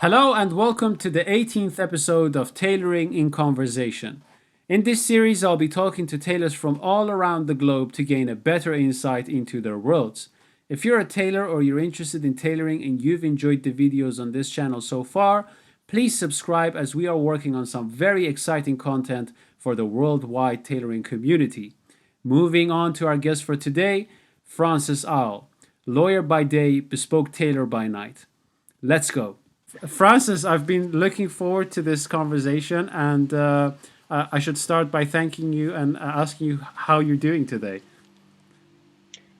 Hello and welcome to the 18th episode of Tailoring in Conversation. In this series, I'll be talking to tailors from all around the globe to gain a better insight into their worlds. If you're a tailor or you're interested in tailoring and you've enjoyed the videos on this channel so far, please subscribe as we are working on some very exciting content for the worldwide tailoring community. Moving on to our guest for today, Francis Aul, lawyer by day, bespoke tailor by night. Let's go. Francis, I've been looking forward to this conversation, and I should start by thanking you and asking you how you're doing today.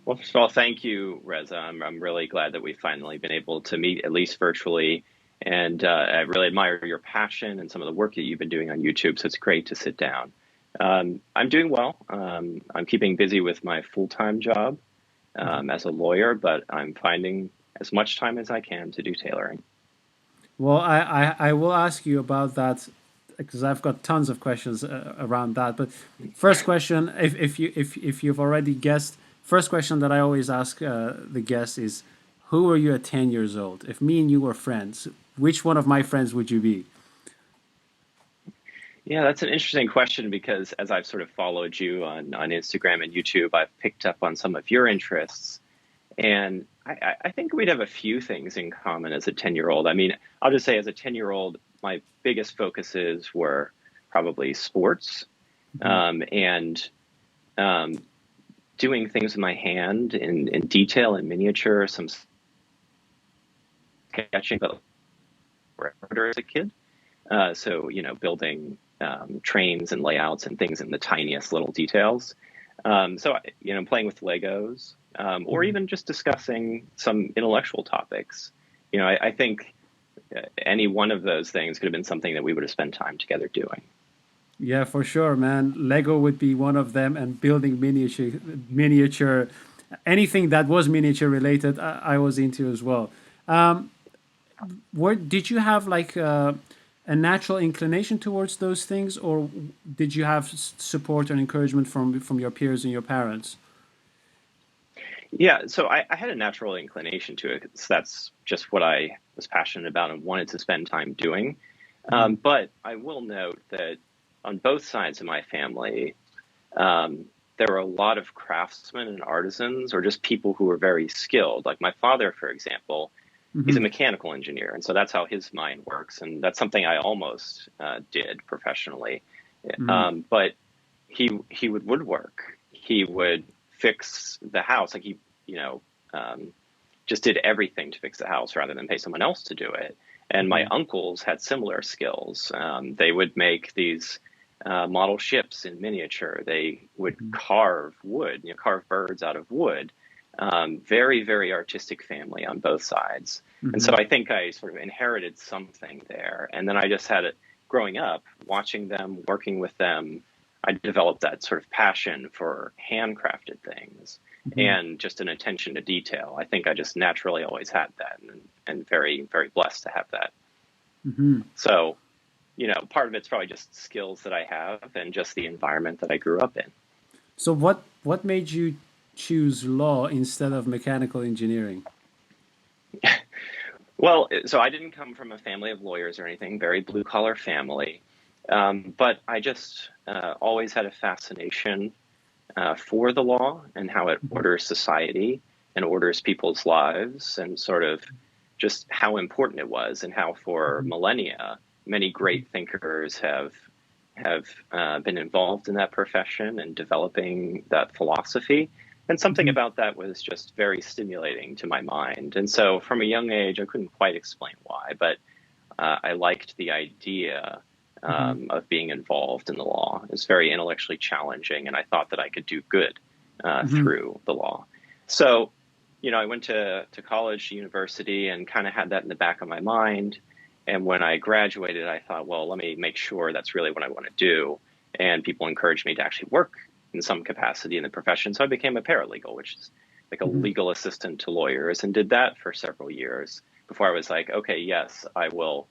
Well, first of all, thank you, Reza. I'm really glad that we've finally been able to meet, at least virtually. And I really admire your passion and some of the work that you've been doing on YouTube. So it's great to sit down. I'm doing well. I'm keeping busy with my full-time job as a lawyer, but I'm finding as much time as I can to do tailoring. Well, I will ask you about that because I've got tons of questions around that. But first question, if you've already guessed, first question that I always ask the guests is, who were you at 10 years old? If me and you were friends, which one of my friends would you be? Yeah, that's an interesting question because as I've sort of followed you on Instagram and YouTube, I've picked up on some of your interests. And I think we'd have a few things in common as a 10-year-old. I mean, I'll just say as a 10-year-old, my biggest focuses were probably sports and um, doing things with my hand in detail and miniature, some sketching, but as a kid. Building trains and layouts and things in the tiniest little details. Playing with Legos, or even just discussing some intellectual topics. I think any one of those things could have been something that we would have spent time together doing. Yeah, for sure, man. Lego would be one of them, and building miniature, anything that was miniature related, I was into as well. Um, where did you have like a natural inclination towards those things, or did you have support and encouragement from your peers and your parents? Yeah, so I had a natural inclination to it. So that's just what I was passionate about and wanted to spend time doing. Mhm. But I will note that on both sides of my family, there were a lot of craftsmen and artisans, or just people who were very skilled. Like my father, for example, he's a Mhm. mechanical engineer, and so that's how his mind works. And that's something I almost did professionally. Mhm. But he would woodwork. He would fix the house. Like you know, um, just did everything to fix the house rather than pay someone else to do it. And my Mhm. uncles had similar skills. They would make these model ships in miniature. They would Mhm. carve wood, carve birds out of wood. Very, very artistic family on both sides. And so Mhm. I think I sort of inherited something there. And then I just had it growing up, watching them, working with them. I developed that sort of passion for handcrafted things Mhm. and just an attention to detail. I think I just naturally always had that and very, very blessed to have that. Mhm. So, part of it's probably just skills that I have and just the environment that I grew up in. So what made you choose law instead of mechanical engineering? Well, so I didn't come from a family of lawyers or anything, very blue collar family. But I just always had a fascination for the law and how it Mhm. orders society and orders people's lives and sort of just how important it was and how for Mhm. millennia many Mhm. great thinkers have been involved in that profession and developing that philosophy. And something Mhm. about that was just very stimulating to my mind. And so from a young age, I couldn't quite explain why, but I liked the idea Mhm. of being involved in the law. It's very intellectually challenging, and I thought that I could do good Mhm. through the law. So, I went to college, university, and kind of had that in the back of my mind. And when I graduated, I thought, well, let me make sure that's really what I want to do. And people encouraged me to actually work in some capacity in the profession. So I became a paralegal, which is like a Mhm. legal assistant to lawyers, and did that for several years before I was like, okay, yes, I will,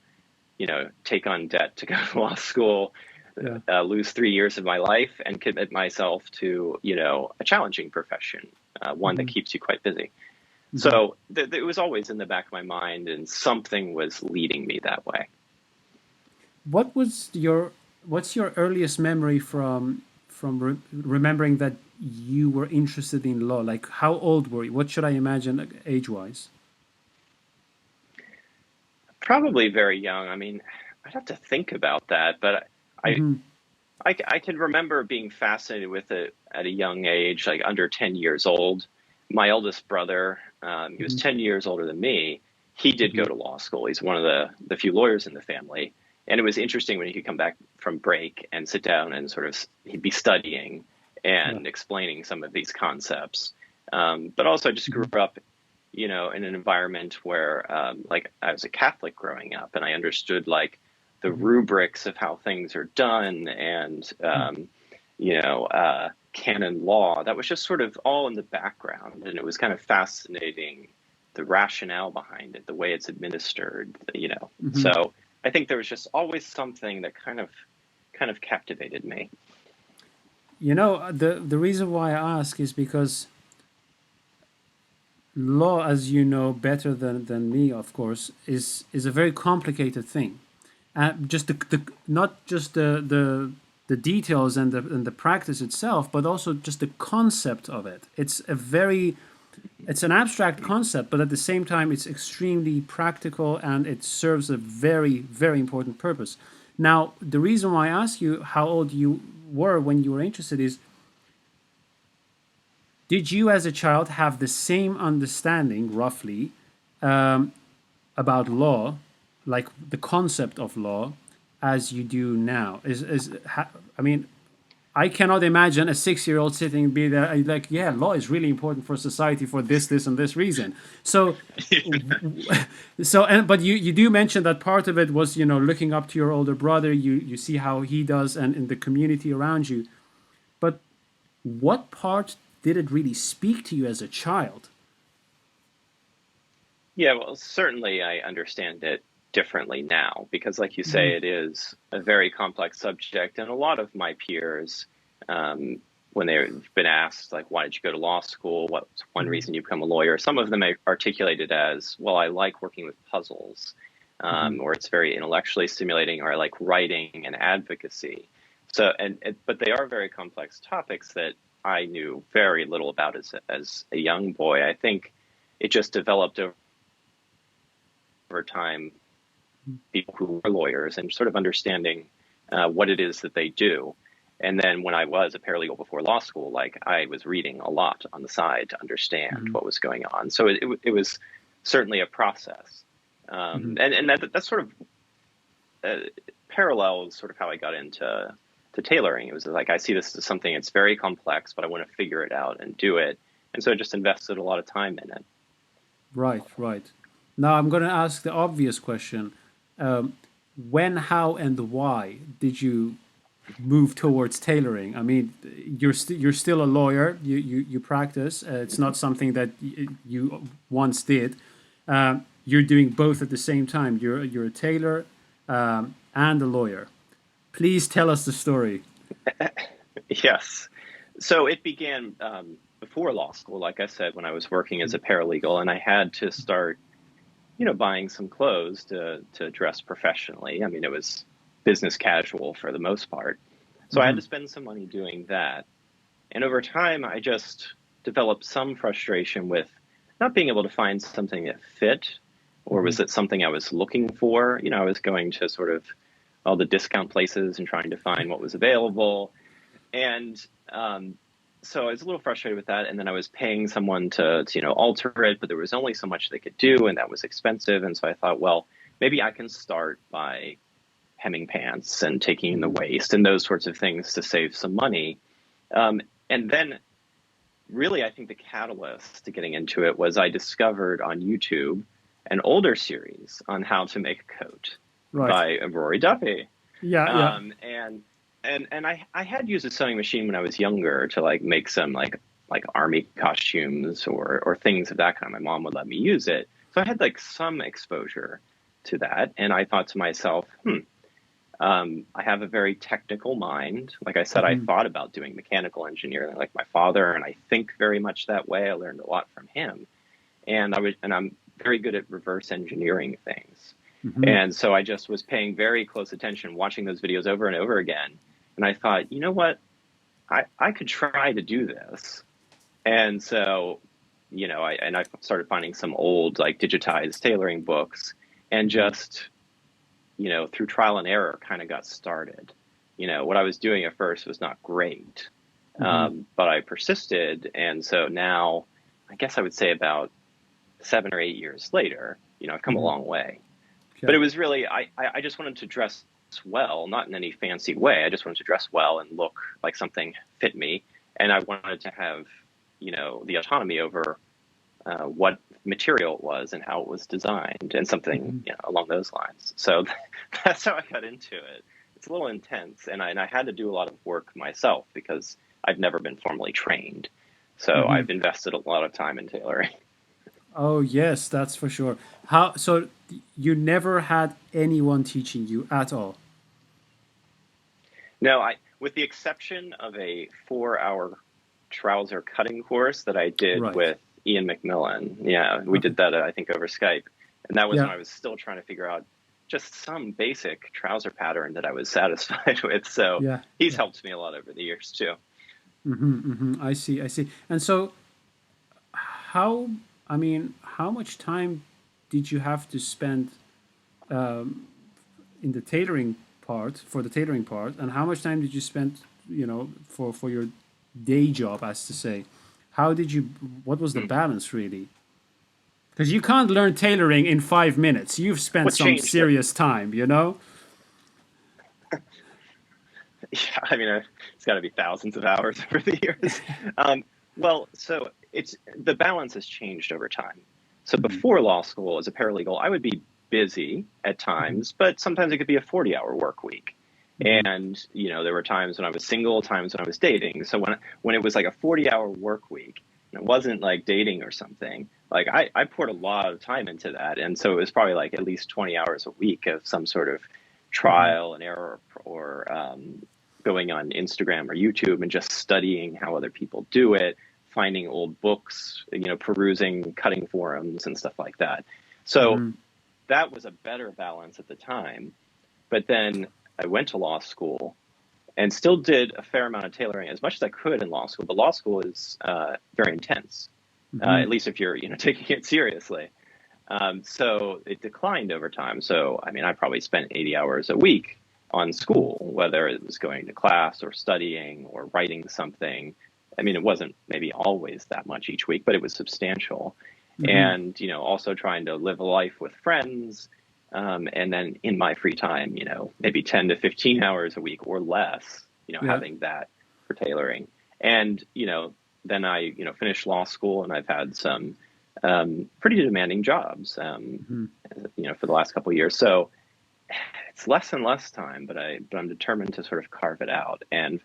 take on debt to go to law school, Yeah. lose 3 years of my life, and commit myself to, a challenging profession, one that Mhm. keeps you quite busy. Hmm. So it was always in the back of my mind, and something was leading me that way. What was your what's your earliest memory from remembering that you were interested in law? Like how old were you? What should I imagine age wise? Probably very young. I mean, I'd have to think about that, but I Hmm. I can remember being fascinated with it at a young age, like under 10 years old. My eldest brother, he was Hmm. 10 years older than me. He did go Hmm. to law school. He's one of the few lawyers in the family. And it was interesting when he could come back from break and sit down and sort of, he'd be studying Yeah. and explaining some of these concepts. But also I just grew Hmm. up, in an environment where, like, I was a Catholic growing up, and I understood like the Hmm. rubrics of how things are done, and Hmm. canon law. That was just sort of all in the background, and it was kind of fascinating, the rationale behind it, the way it's administered. Hmm. So I think there was just always something that kind of captivated me. The reason why I ask is because law, as you know better than me, of course, is a very complicated thing. Just the not just the details and the practice itself, but also just the concept of it. It's an abstract concept, but at the same time, it's extremely practical and it serves a very, very important purpose. Now, the reason why I ask you how old you were when you were interested is, did you as a child have the same understanding, roughly, about law, like the concept of law, as you do now? I mean, I cannot imagine a 6-year-old sitting and be there like, yeah, law is really important for society for this, and this reason. So, but you do mention that part of it was looking up to your older brother. You see how he does and in the community around you. But what part did it really speak to you as a child? Yeah, well, certainly I understand it differently now because, like you Hmm. say, it is a very complex subject. And a lot of my peers, when they've been asked, like, why did you go to law school? What's one Hmm. reason you become a lawyer? Some of them articulate it as, well, I like working with puzzles, Hmm. or it's very intellectually stimulating, or I like writing and advocacy. So, but they are very complex topics that I knew very little about as a young boy. I think it just developed over time, people who are lawyers and sort of understanding what it is that they do. And then when I was a paralegal before law school, like I was reading a lot on the side to understand Hmm. what was going on. So it was certainly a process. Hmm. And that's sort of parallels sort of how I got into tailoring. It was like I see this as something that's very complex, but I want to figure it out and do it. And so I just invested a lot of time in it. Right, right. Now I'm going to ask the obvious question. Um, when, how, and why did you move towards tailoring? I mean, you're still a lawyer. You practice. It's not something that you once did. You're doing both at the same time. You're a tailor and a lawyer. Please tell us the story. Yes. So it began before law school, like I said, when I was working as a paralegal, and I had to start, buying some clothes to dress professionally. I mean, it was business casual for the most part. So I had Hmm. to spend some money doing that. And over time, I just developed some frustration with not being able to find something that fit, or Hmm. was it something I was looking for? I was going to sort of all the discount places and trying to find what was available. And so I was a little frustrated with that. And then I was paying someone to alter it, but there was only so much they could do, and that was expensive. And so I thought, well, maybe I can start by hemming pants and taking in the Hmm. waist and those sorts of things to save some money. And then really, I think the catalyst to getting into it was I discovered on YouTube an older series on how to make a coat Right. by Rory Duffy. Yeah. Yeah. And I had used a sewing machine when I was younger to like make some like army costumes or things of that kind. My mom would let me use it, so I had like some exposure to that. And I thought to myself, I have a very technical mind. Like I said, I Hmm. thought about doing mechanical engineering like my father, and I think very much that way. I learned a lot from him. and I'm very good at reverse engineering things. Hmm. And so I just was paying very close attention, watching those videos over and over again. And I thought, you know what? I could try to do this. And so, I started finding some old like digitized tailoring books and Hmm. just, through trial and error kind of got started. What I was doing at first was not great. Hmm. But I persisted. And so now I guess I would say about 7 or 8 years later, I've come a Hmm. long way. But Okay. it was really, I just wanted to dress well, not in any fancy way. I just wanted to dress well and look like something fit me. And I wanted to have, the autonomy over what material it was and how it was designed and something, Hmm. along those lines. So that's how I got into it. It's a little intense. And I had to do a lot of work myself because I've never been formally trained. So Hmm. I've invested a lot of time in tailoring. Oh yes, that's for sure. How so? You never had anyone teaching you at all, No, with the exception of a 4 hour trouser cutting course that I did right? with Ian McMillan. Yeah, we Okay. did that, I think, over Skype. And that was Yeah. when I was still trying to figure out just some basic trouser pattern that I was satisfied with. So Yeah. he's Yeah. helped me a lot over the years too. Hmm. Hmm. I see. I see. And so, how? I mean, how much time did you have to spend in the tailoring part for the tailoring part, and how much time did you spend, for your day job, as to say? How did you? What was the Hmm. balance really? Because you can't learn tailoring in 5 minutes. You've spent What some changed it? serious time, you know? Yeah, I mean, it's got to be thousands of hours over the years. Um, well, so it's the balance has changed over time. So Hmm. before law school, as a paralegal, I would be busy at Hmm. times, but sometimes it could be a 40-hour work week. Hmm. And there were times when I was single, times when I was dating. So when it was like a 40-hour work week, and it wasn't like dating or something, like I poured a lot of time into that, and so it was probably like at least 20 hours a week of some sort of Hmm. trial and error or going on Instagram or YouTube and just studying how other people do it, finding old books, perusing cutting forums and stuff like that. So Hmm. that was a better balance at the time. But then I went to law school and still did a fair amount of tailoring as much as I could in law school. But law school is very intense, Hmm. at least if you're taking it seriously. So it declined over time. So, I mean, I probably spent 80 hours a week on Hmm. school, whether it was going to class or studying or writing something. I mean, it wasn't maybe always that much each week, but it was substantial. Hmm. And, also trying to live a life with friends. And then in my free time, maybe 10 to 15 hours a week or less, Yeah. having that for tailoring. And, then I, finished law school and I've had some pretty demanding jobs, Hmm. for the last couple of years. So it's less and less time, but I'm determined to sort of carve it out. And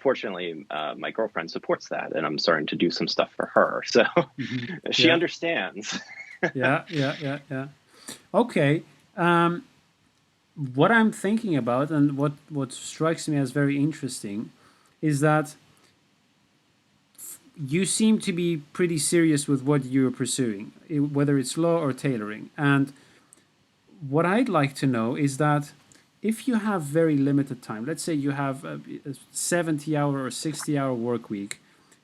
fortunately, my girlfriend supports that, and I'm starting to do some stuff for her. So Hmm. she Yeah. understands. Yeah. Yeah. Yeah. Yeah. Okay. Um, what I'm thinking about, and what strikes me as very interesting, is that you seem to be pretty serious with what you're pursuing, whether it's law or tailoring. And what I'd like to know is that if you have very limited time, let's say you have a 70-hour or 60-hour work week,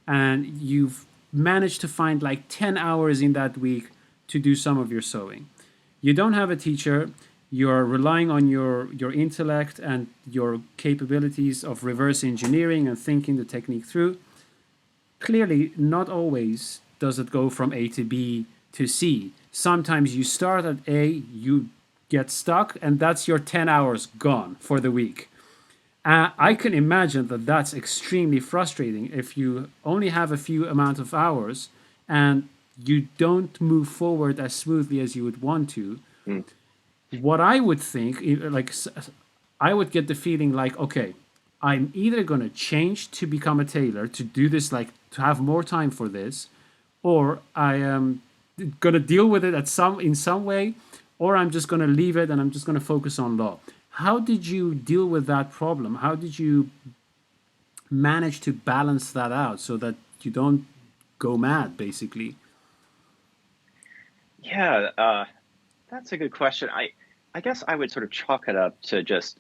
and you've managed to find like 10 hours in that week to do some of your sewing. You don't have a teacher, you're relying on your intellect and your capabilities of reverse engineering and thinking the technique through. Clearly, not always does it go from A to B to C. Sometimes you start at A, you get stuck, and that's your 10 hours gone for the week. I can imagine that that's extremely frustrating if you only have a few amount of hours and you don't move forward as smoothly as you would want to. Mm, What I would think, like, I would get the feeling like, okay, I'm either going to change to become a tailor to do this, like, to have more time for this, or I am going to deal with it in some way, or I'm just going to leave it and I'm just going to focus on law. How did you deal with that problem? How did you manage to balance that out so that you don't go mad, basically? Yeah, that's a good question. I guess I would sort of chalk it up to just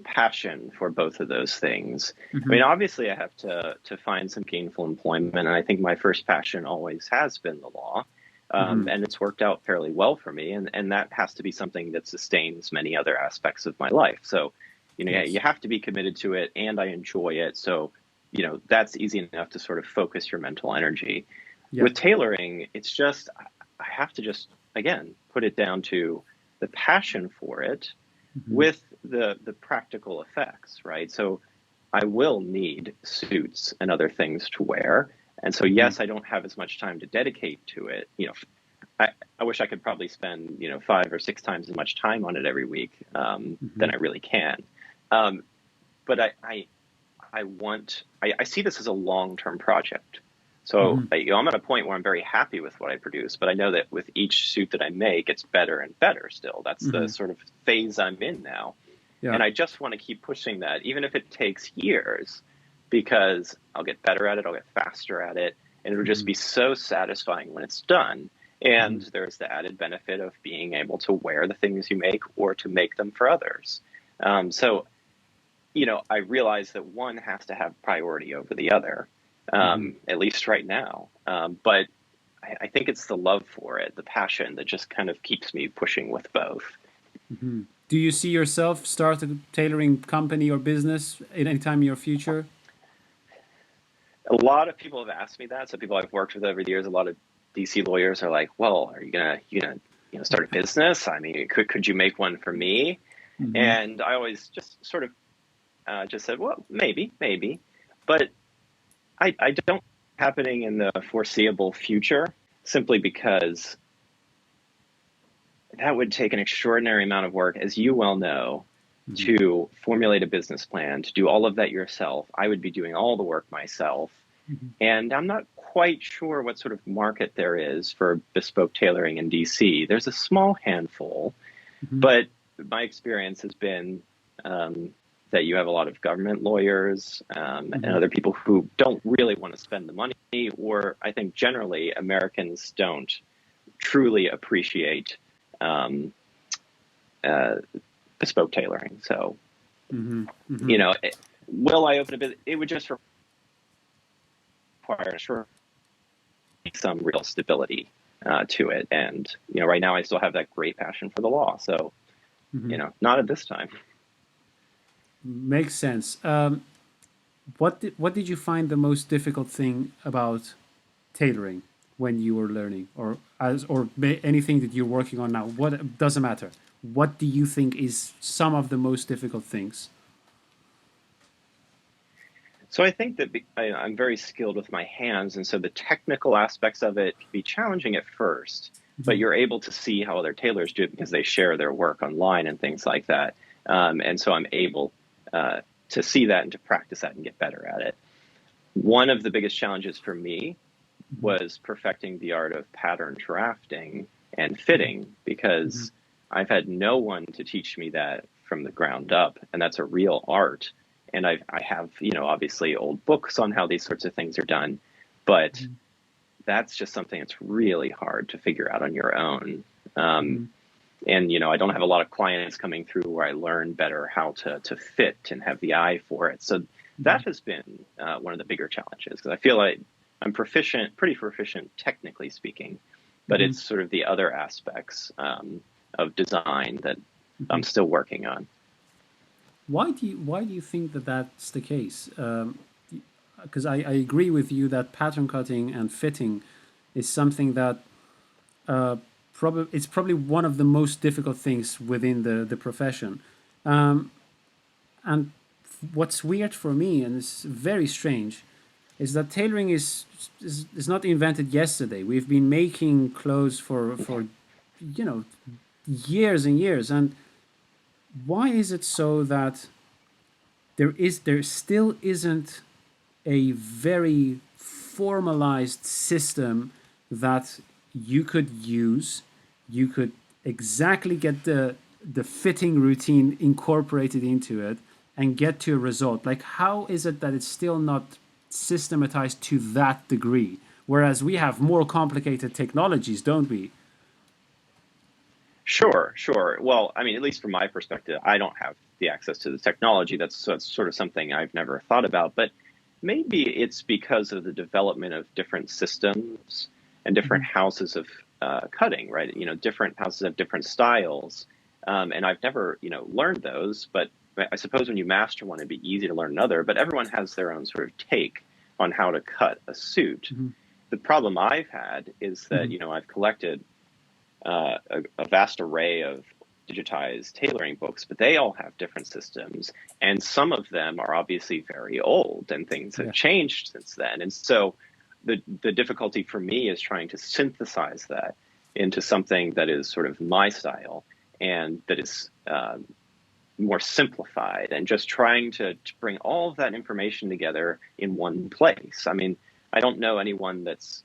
passion for both of those things. I mean, Hmm. obviously, I have to find some gainful employment, and I think my first passion always has been the law, Hmm. and it's worked out fairly well for me, and that has to be something that sustains many other aspects of my life. So, yeah, Yes. you have to be committed to it, and I enjoy it. So, that's easy enough to sort of focus your mental energy. Yeah. With tailoring, it's just I have to just again put it down to the passion for it Hmm. with the practical effects, right? So I will need suits and other things to wear. And so Hmm. yes, I don't have as much time to dedicate to it. I wish I could probably spend, 5 or 6 times as much time on it every week Hmm. than I really can. Um, but I see this as a long-term project. So Hmm. I'm at a point where I'm very happy with what I produce, but I know that with each suit that I make, it's better and better still. That's the Hmm. sort of phase I'm in now. Yeah. And I just want to keep pushing that, even if it takes years, because I'll get better at it, I'll get faster at it, and it'll just Hmm. be so satisfying when it's done. And Hmm. there's the added benefit of being able to wear the things you make or to make them for others. So I realize that one has to have priority over the other, Hmm. at least right now. But I think it's the love for it, the passion that just kind of keeps me pushing with both. Hmm. Do you see yourself start a tailoring company or business at any time in your future? A lot of people have asked me that. So people I've worked with over the years, a lot of DC lawyers are like, "Well, are you gonna start a business? I mean, could you make one for me?" Hmm. And I always just sort of just said, "Well, maybe," but I don't happening in the foreseeable future simply because that would take an extraordinary amount of work, as you well know, Hmm. to formulate a business plan, to do all of that yourself. I would be doing all the work myself. Hmm. And I'm not quite sure what sort of market there is for bespoke tailoring in DC. There's a small handful, Hmm. but my experience has been that you have a lot of government lawyers and Hmm. other people who don't really want to spend the money, or I think generally Americans don't truly appreciate um, uh, bespoke tailoring. So, Hmm. Hmm. you know, it, will I open a business? It would just require some real stability to it. And, right now I still have that great passion for the law. So, Hmm. not at this time. Makes sense. What did you find the most difficult thing about tailoring when you were learning, or anything that you're working on now? What doesn't matter. What do you think is some of the most difficult things? So I think that I'm very skilled with my hands. And so the technical aspects of it can be challenging at first, but Hmm. you're able to see how other tailors do it because they share their work online and things like that. And so I'm able to see that and to practice that and get better at it. One of the biggest challenges for me Hmm. was perfecting the art of pattern drafting and Hmm. fitting Hmm. because I've had no one to teach me that from the ground up, and that's a real art. And I have, obviously old books on how these sorts of things are done, but that's just something that's really hard to figure out on your own. Um, Hmm. and I don't have a lot of clients coming through where I learn better how to fit and have the eye for it. So Hmm. that has been one of the bigger challenges because I feel like I'm proficient, pretty proficient technically speaking, but Hmm. it's sort of the other aspects of design that Hmm. I'm still working on. Why do you think that that's the case? Because I agree with you that pattern cutting and fitting is something that probably it's probably one of the most difficult things within the profession. And what's weird for me, and it's very strange, is that tailoring is not invented yesterday. We've been making clothes for you know years and years. And why is it so that there still isn't a very formalized system that you could use? You could exactly get the fitting routine incorporated into it and get to a result. Like, how is it that it's still not systematized to that degree? Whereas we have more complicated technologies, don't we? Sure, sure. Well, I mean, at least from my perspective, I don't have the access to the technology. That's sort of something I've never thought about. But maybe it's because of the development of different systems and different Hmm. houses of cutting, right? Different houses have different styles, and I've never, learned those. But I suppose when you master one, it'd be easy to learn another. But everyone has their own sort of take on how to cut a suit. Hmm. The problem I've had is that, Hmm. I've collected a vast array of digitized tailoring books, but they all have different systems. And some of them are obviously very old and things have Yeah. changed since then. And so the difficulty for me is trying to synthesize that into something that is sort of my style and that is more simplified and just trying to bring all of that information together in one place. I mean, I don't know anyone that's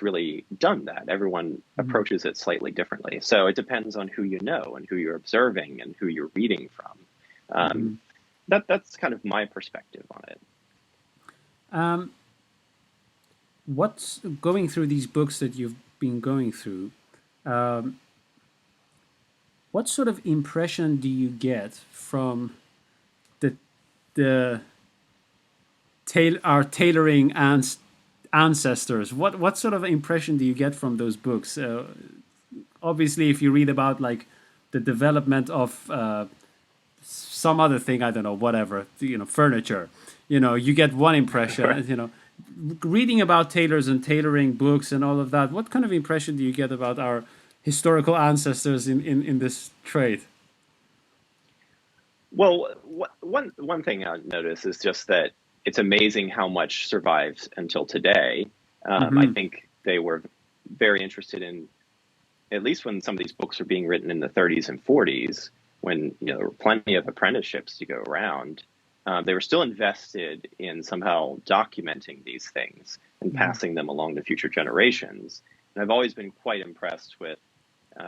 really done that. Everyone Hmm. approaches it slightly differently. So it depends on who you know and who you're observing and who you're reading from. Hmm. That's kind of my perspective on it. Um, what's going through these books that you've been going through? Um, what sort of impression do you get from the the our tailoring ancestors? What sort of impression do you get from those books? Obviously, if you read about like the development of some other thing, I don't know, whatever, furniture, you get one impression. Right. And, reading about tailors and tailoring books and all of that, what kind of impression do you get about our historical ancestors in this trade? Well, one thing I notice is just that it's amazing how much survives until today. I Hmm. think they were very interested in, at least when some of these books were being written in the 30s and 40s, when there were plenty of apprenticeships to go around, they were still invested in somehow documenting these things and Hmm. passing them along to future generations. And I've always been quite impressed with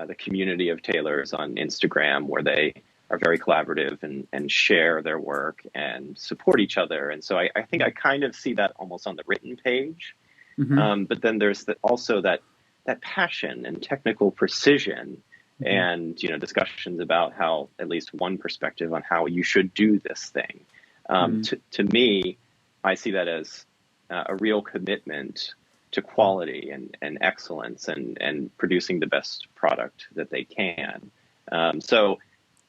the community of tailors on Instagram, where they are very collaborative and share their work and support each other. And so I think I kind of see that almost on the written page. Hmm. But then there's also that passion and technical precision Hmm. and discussions about how at least one perspective on how you should do this thing. Hmm. To me, I see that as a real commitment to quality and excellence and producing the best product that they can. So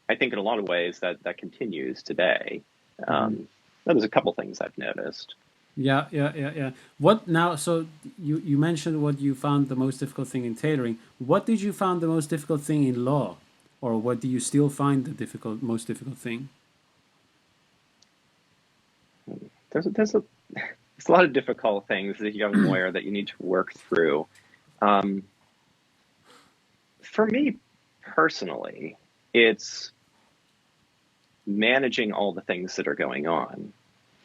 I think in a lot of ways that continues today. Hmm. There's a couple things I've noticed. Yeah, yeah, yeah, yeah. What now? So you mentioned what you found the most difficult thing in tailoring. What did you find the most difficult thing in law, or what do you still find the most difficult thing? There's a lot of difficult things as a young lawyer that you need to work through. Um, for me personally, it's managing all the things that are going on.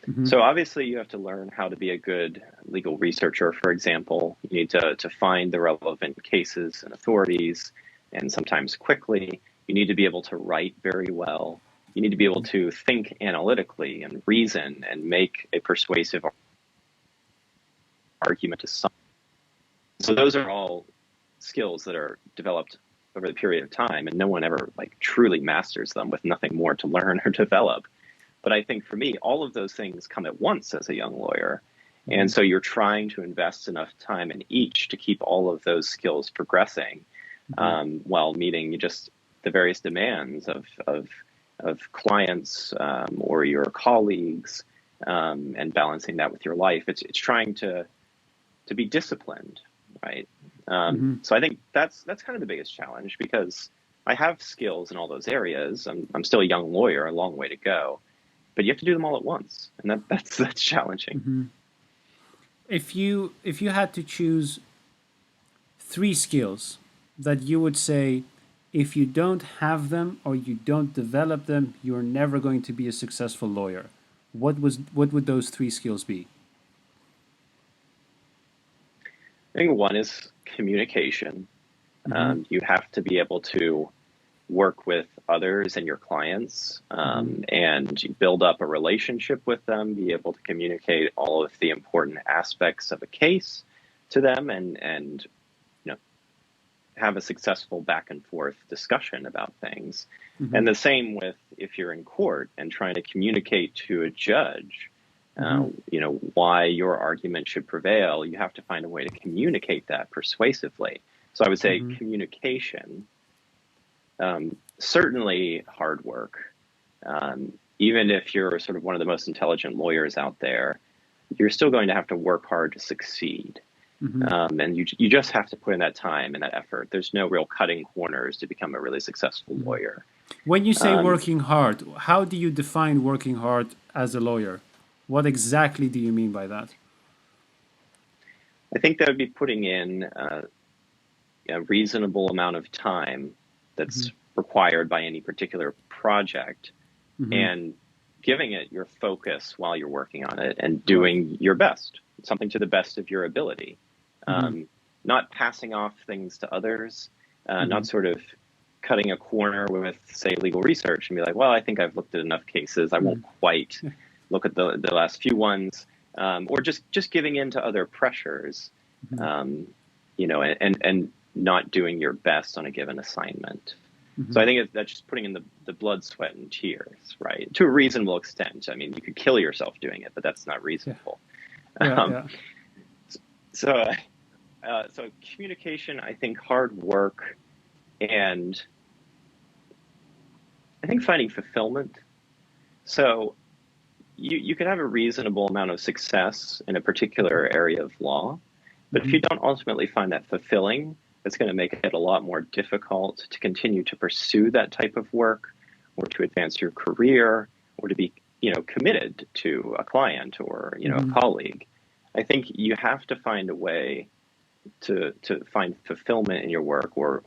Hmm. So obviously you have to learn how to be a good legal researcher, for example. You need to find the relevant cases and authorities, and sometimes quickly. You need to be able to write very well. You need to be able to think analytically and reason and make a persuasive argument to some. So those are all skills that are developed over the period of time, and no one ever like truly masters them with nothing more to learn or develop. But I think for me, all of those things come at once as a young lawyer. And Hmm. so you're trying to invest enough time in each to keep all of those skills progressing, Hmm. while meeting just the various demands of clients, or your colleagues, and balancing that with your life. It's trying to be disciplined, right? Hmm. So I think that's kind of the biggest challenge, because I have skills in all those areas. I'm still a young lawyer, a long way to go, but you have to do them all at once, and that's challenging. Hmm. If you had to choose three skills that you would say, if you don't have them or you don't develop them, you're never going to be a successful lawyer. What would those three skills be? I think one is communication. Hmm. You have to be able to work with others and your clients, Hmm. and you build up a relationship with them, be able to communicate all of the important aspects of a case to them, and have a successful back and forth discussion about things. Mm-hmm. And the same with if you're in court and trying to communicate to a judge, why your argument should prevail. You have to find a way to communicate that persuasively. So I would say communication, certainly hard work. Even if you're sort of one of the most intelligent lawyers out there, you're still going to have to work hard to succeed. And you just have to put in that time and that effort. There's no real cutting corners to become a really successful lawyer. When you say working hard, how do you define working hard as a lawyer? What exactly do you mean by that? I think that would be putting in a reasonable amount of time that's required by any particular project and giving it your focus while you're working on it and doing your best, something to the best of your ability. Not passing off things to others, not sort of cutting a corner with, say, legal research and be like, well, I think I've looked at enough cases. I won't quite look at the last few ones, or just giving in to other pressures, and not doing your best on a given assignment. So I think that's just putting in the blood, sweat, and tears, right? To a reasonable extent. I mean, you could kill yourself doing it, but that's not reasonable. So communication, I think hard work, and I think finding fulfillment. So you can have a reasonable amount of success in a particular area of law, but if you don't ultimately find that fulfilling, it's going to make it a lot more difficult to continue to pursue that type of work, or to advance your career, or to be, committed to a client or, a colleague. I think you have to find a way to find fulfillment in your work, or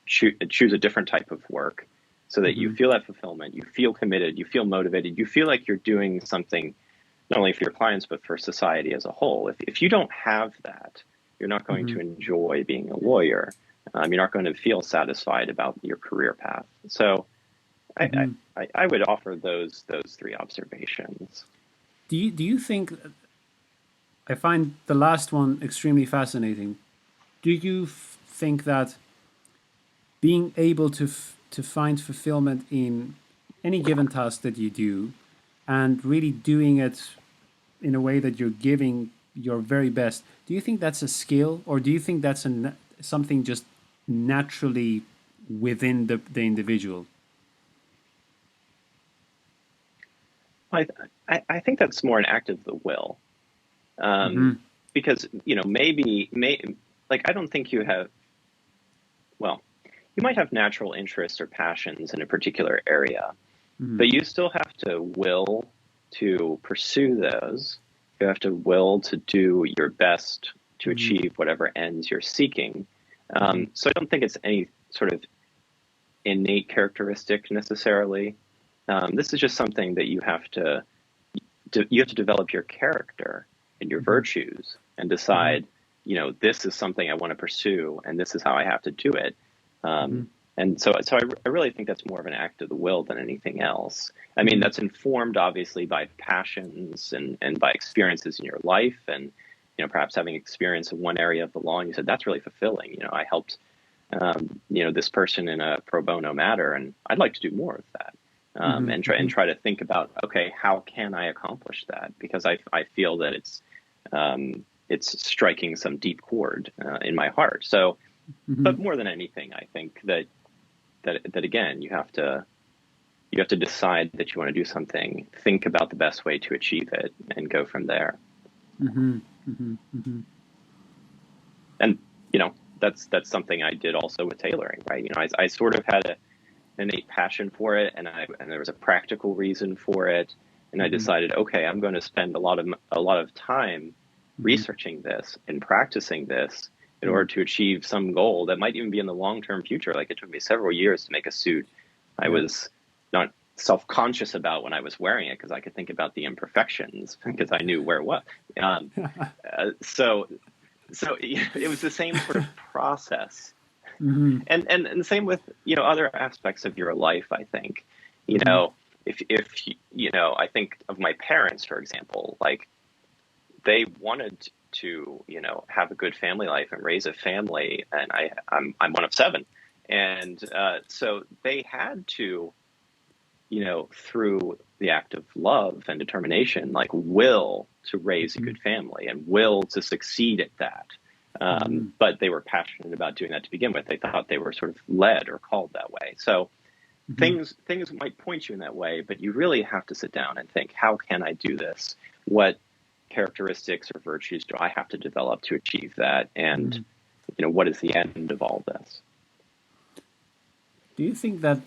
choose a different type of work, so that you feel that fulfillment, you feel committed, you feel motivated, you feel like you're doing something not only for your clients, but for society as a whole. If you don't have that, you're not going to enjoy being a lawyer. You're not going to feel satisfied about your career path. So I would offer those three observations. Do you think, I find the last one extremely fascinating. Do you think that being able to find fulfillment in any given task that you do, and really doing it in a way that you're giving your very best, do you think that's a skill, or do you think that's something just naturally within the individual? I think that's more an act of the will, because maybe I don't think you have. Well, you might have natural interests or passions in a particular area, but you still have to will to pursue those. You have to will to do your best to achieve whatever ends you're seeking. So I don't think it's any sort of innate characteristic necessarily. This is just something that you have to develop your character and your virtues and decide, this is something I want to pursue and this is how I have to do it. And so I really think that's more of an act of the will than anything else. I mean, that's informed obviously by passions and by experiences in your life, and perhaps having experience in one area of the law, and you said that's really fulfilling. I helped this person in a pro bono matter, and I'd like to do more of that. And try to think about, okay, how can I accomplish that? Because I feel that it's striking some deep chord in my heart. So, but more than anything, I think that again, you have to decide that you want to do something, think about the best way to achieve it, and go from there. And that's something I did also with tailoring, right? I sort of had an innate passion for it, and there was a practical reason for it, and I decided, okay, I'm going to spend a lot of time researching this and practicing this in order to achieve some goal that might even be in the long-term future. Like, it took me several years to make a suit I was not self-conscious about when I was wearing it, because I could think about the imperfections because I knew where it was. So it was the same sort of process. And the same with other aspects of your life. I think if I think of my parents, for example, like, they wanted to, have a good family life and raise a family, and I'm one of seven, and so they had to, through the act of love and determination, like will to raise a Mm-hmm. good family and will to succeed at that. Mm-hmm. But they were passionate about doing that to begin with. They thought they were sort of led or called that way. So Mm-hmm. things might point you in that way, but you really have to sit down and think, how can I do this? What characteristics or virtues do I have to develop to achieve that? And, Mm-hmm. what is the end of all this? Do you think that,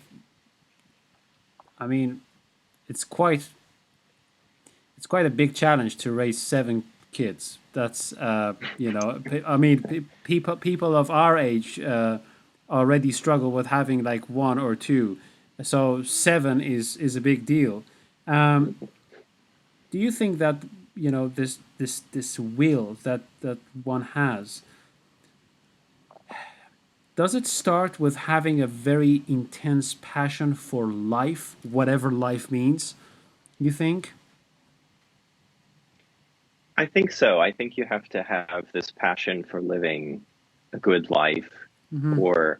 I mean, it's quite it's quite a big challenge to raise seven kids. That's I mean, people of our age already struggle with having like one or two, so seven is a big deal. Um, do you think that this will that one has, does it start with having a very intense passion for life, whatever life means? You think? I think so. I think you have to have this passion for living a good life, Mm-hmm. or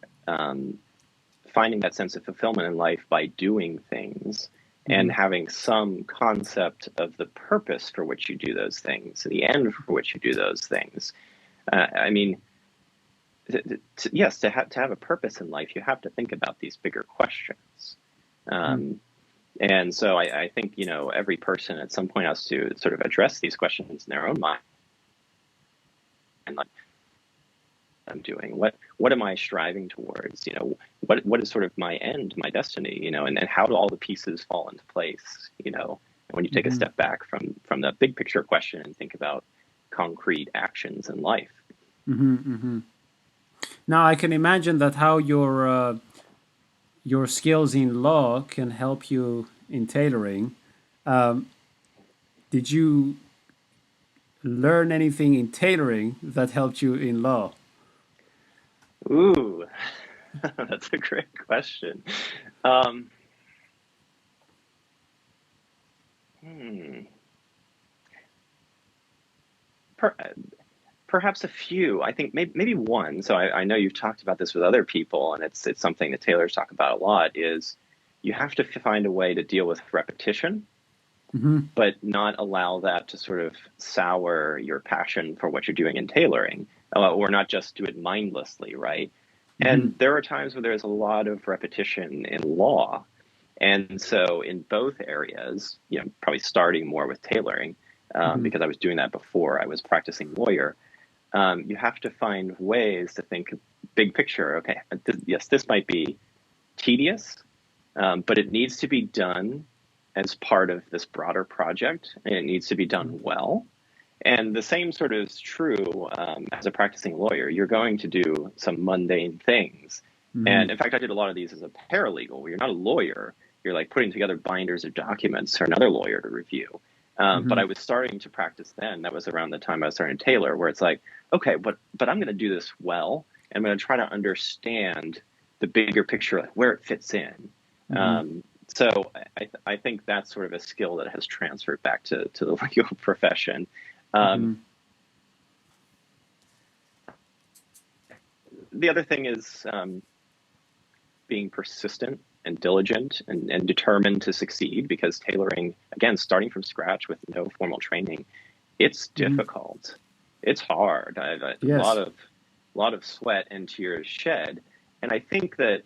finding that sense of fulfillment in life by doing things Mm-hmm. and having some concept of the purpose for which you do those things, the end for which you do those things. I mean, yes, to have a purpose in life, you have to think about these bigger questions. Mm-hmm. And so I think, every person at some point has to sort of address these questions in their own mind. Like, I'm doing? What am I striving towards? What is sort of my end, my destiny? And how do all the pieces fall into place? When you take a Mm-hmm. step back from the big picture question and think about concrete actions in life. Mm-hmm. Mm-hmm. Now I can imagine that how your skills in law can help you in tailoring. Um, did you learn anything in tailoring that helped you in law? Ooh, that's a great question. Um, hmm, per, Perhaps a few. I think maybe one. So I know you've talked about this with other people, and it's something that tailors talk about a lot. Is you have to find a way to deal with repetition, Mm-hmm. but not allow that to sort of sour your passion for what you're doing in tailoring, or not just do it mindlessly, right? Mm-hmm. And there are times where there's a lot of repetition in law. And so in both areas, probably starting more with tailoring, Mm-hmm. because I was doing that before I was practicing lawyer, you have to find ways to think big picture. Okay, yes, this might be tedious, but it needs to be done as part of this broader project, and it needs to be done well. And the same sort of is true as a practicing lawyer. You're going to do some mundane things. Mm-hmm. And in fact, I did a lot of these as a paralegal, where you're not a lawyer. You're like putting together binders of documents for another lawyer to review. But Mm-hmm. I was starting to practice then. That was around the time I was starting to tailor, where it's like, okay, but I'm going to do this well. And I'm going to try to understand the bigger picture, like where it fits in. Mm-hmm. So I think that's sort of a skill that has transferred back to the legal profession. Um, Mm-hmm. the other thing is being persistent and diligent and determined to succeed, because tailoring, again, starting from scratch with no formal training, it's Mm-hmm. difficult. It's hard. A Yes. lot of sweat and tears shed. And I think that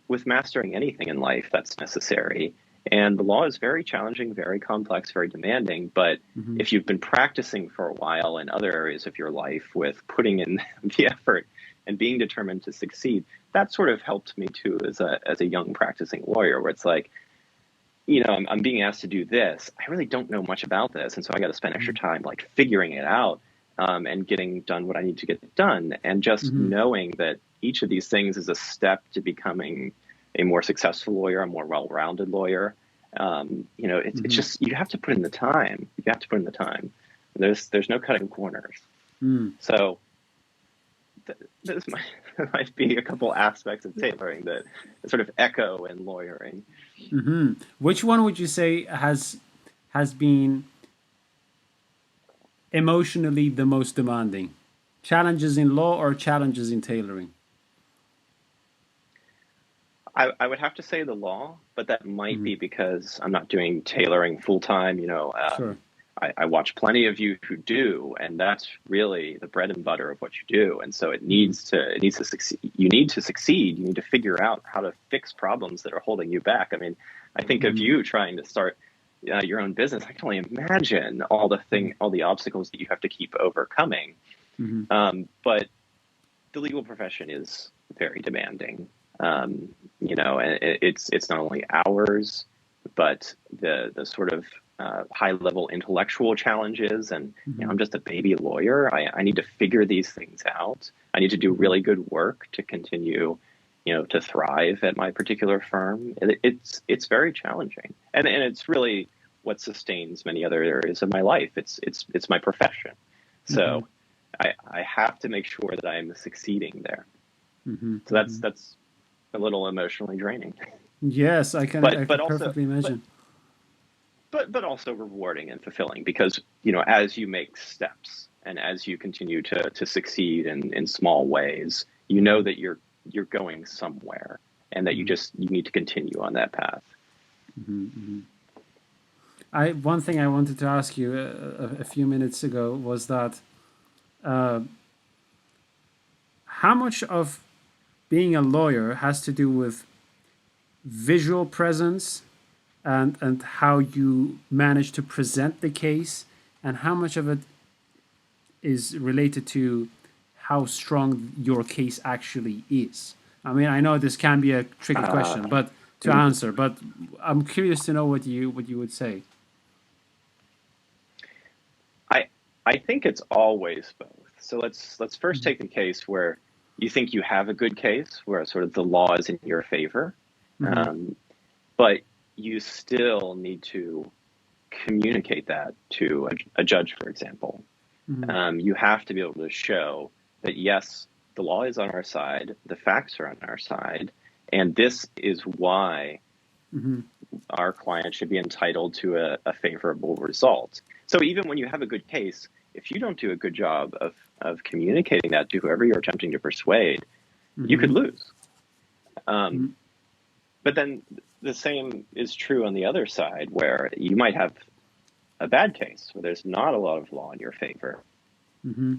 with mastering anything in life, that's necessary. And the law is very challenging, very complex, very demanding. But Mm-hmm. if you've been practicing for a while in other areas of your life with putting in the effort and being determined to succeed, that sort of helped me too as a young practicing lawyer, where it's like, I'm being asked to do this. I really don't know much about this. And so I got to spend extra time like figuring it out, and getting done what I need to get done. And just Mm-hmm. knowing that each of these things is a step to becoming a more successful lawyer, a more well-rounded lawyer. It's Mm-hmm. just, you have to put in the time. You have to put in the time. There's no cutting corners. Mm. So this might be a couple aspects of tailoring that sort of echo in lawyering. Mm-hmm. Which one would you say has been emotionally the most demanding? Challenges in law or challenges in tailoring? I would have to say the law, but that might Mm, be because I'm not doing tailoring full time. sure. I watch plenty of you who do, and that's really the bread and butter of what you do. And so Mm, it needs to succeed. You need to succeed. You need to figure out how to fix problems that are holding you back. I mean, I think of mm, you trying to start your own business. I can only imagine mm, all the obstacles that you have to keep overcoming. mm, But the legal profession is very demanding. And it's not only hours, but the sort of high level intellectual challenges. And mm, I'm just a baby lawyer. I need to figure these things out. I need to do mm, really good work to continue, to thrive at my particular firm. It's very challenging, and it's really what sustains many other areas of my life. It's my profession. mm, So I have to make sure that I am succeeding there. mm, So that's a little emotionally draining, Yes, I but can also perfectly imagine. but also rewarding and fulfilling because as you make steps and as you continue to succeed in small ways, you know that you're going somewhere and that Mm, you need to continue on that path. I one thing I wanted to ask you a few minutes ago was that uh, how much of being a lawyer has to do with visual presence and how you manage to present the case, and how much of it is related to how strong your case actually is. I mean, I know this can be a tricky question, Uh, but to answer, but I'm curious to know what you would say. I I think it's always both. So let's first Mm-hmm. take the case where you think you have a good case, where sort of the law is in your favor, Mm-hmm. um, but you still need to communicate that to a judge, for example. Mm-hmm. You have to be able to show that yes, the law is on our side, the facts are on our side, and this is why Mm-hmm. our client should be entitled to a favorable result. So even when you have a good case, if you don't do a good job of communicating that to whoever you're attempting to persuade, you Mm-hmm. could lose. Um, but then the same is true on the other side, where you might have a bad case where there's not a lot of law in your favor. Mm-hmm.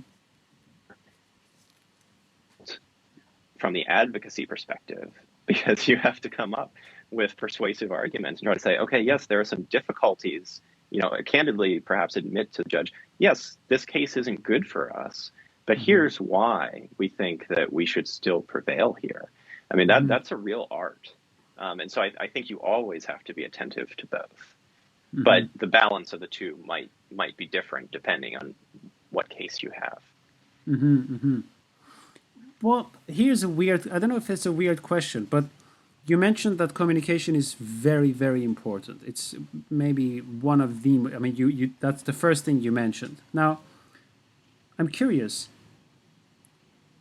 From the advocacy perspective, because you have to come up with persuasive arguments and try to say, okay, yes, there are some difficulties, candidly perhaps admit to the judge, yes, this case isn't good for us, but Mm-hmm. here's why we think that we should still prevail here. I mean, Mm-hmm. that's a real art. And so I think you always have to be attentive to both. Mm-hmm. But the balance of the two might be different depending on what case you have. Mm-hmm. Mm-hmm. Well, here's a weird, I don't know if it's a weird question, but you mentioned that communication is very, very important. It's maybe one of the, I mean, you that's the first thing you mentioned. Now, I'm curious,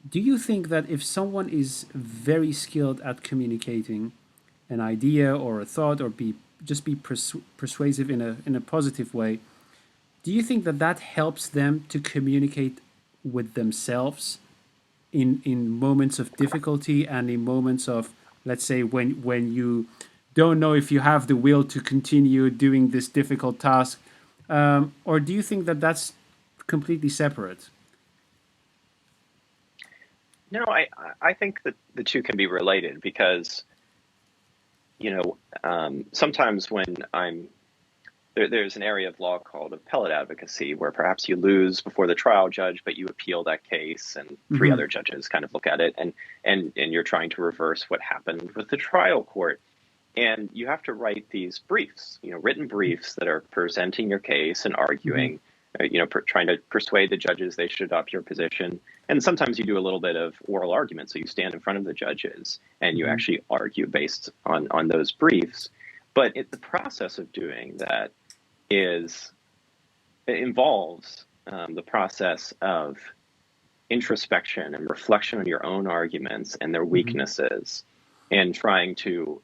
do you think that if someone is very skilled at communicating an idea or a thought or be persuasive in a positive way, do you think that that helps them to communicate with themselves in moments of difficulty and in moments of, let's say, when you don't know if you have the will to continue doing this difficult task, or do you think that that's completely separate? No, I think that the two can be related because sometimes when there's an area of law called appellate advocacy where perhaps you lose before the trial judge, but you appeal that case, and three Mm-hmm. other judges kind of look at it, and you're trying to reverse what happened with the trial court, and you have to write these briefs, written briefs that are presenting your case and Mm-hmm. arguing, trying to persuade the judges they should adopt your position. And sometimes you do a little bit of oral argument, so you stand in front of the judges and you Mm-hmm. actually argue based on those briefs. But the process of doing that is it involves the process of introspection and reflection on your own arguments and their Mm-hmm. weaknesses, and trying to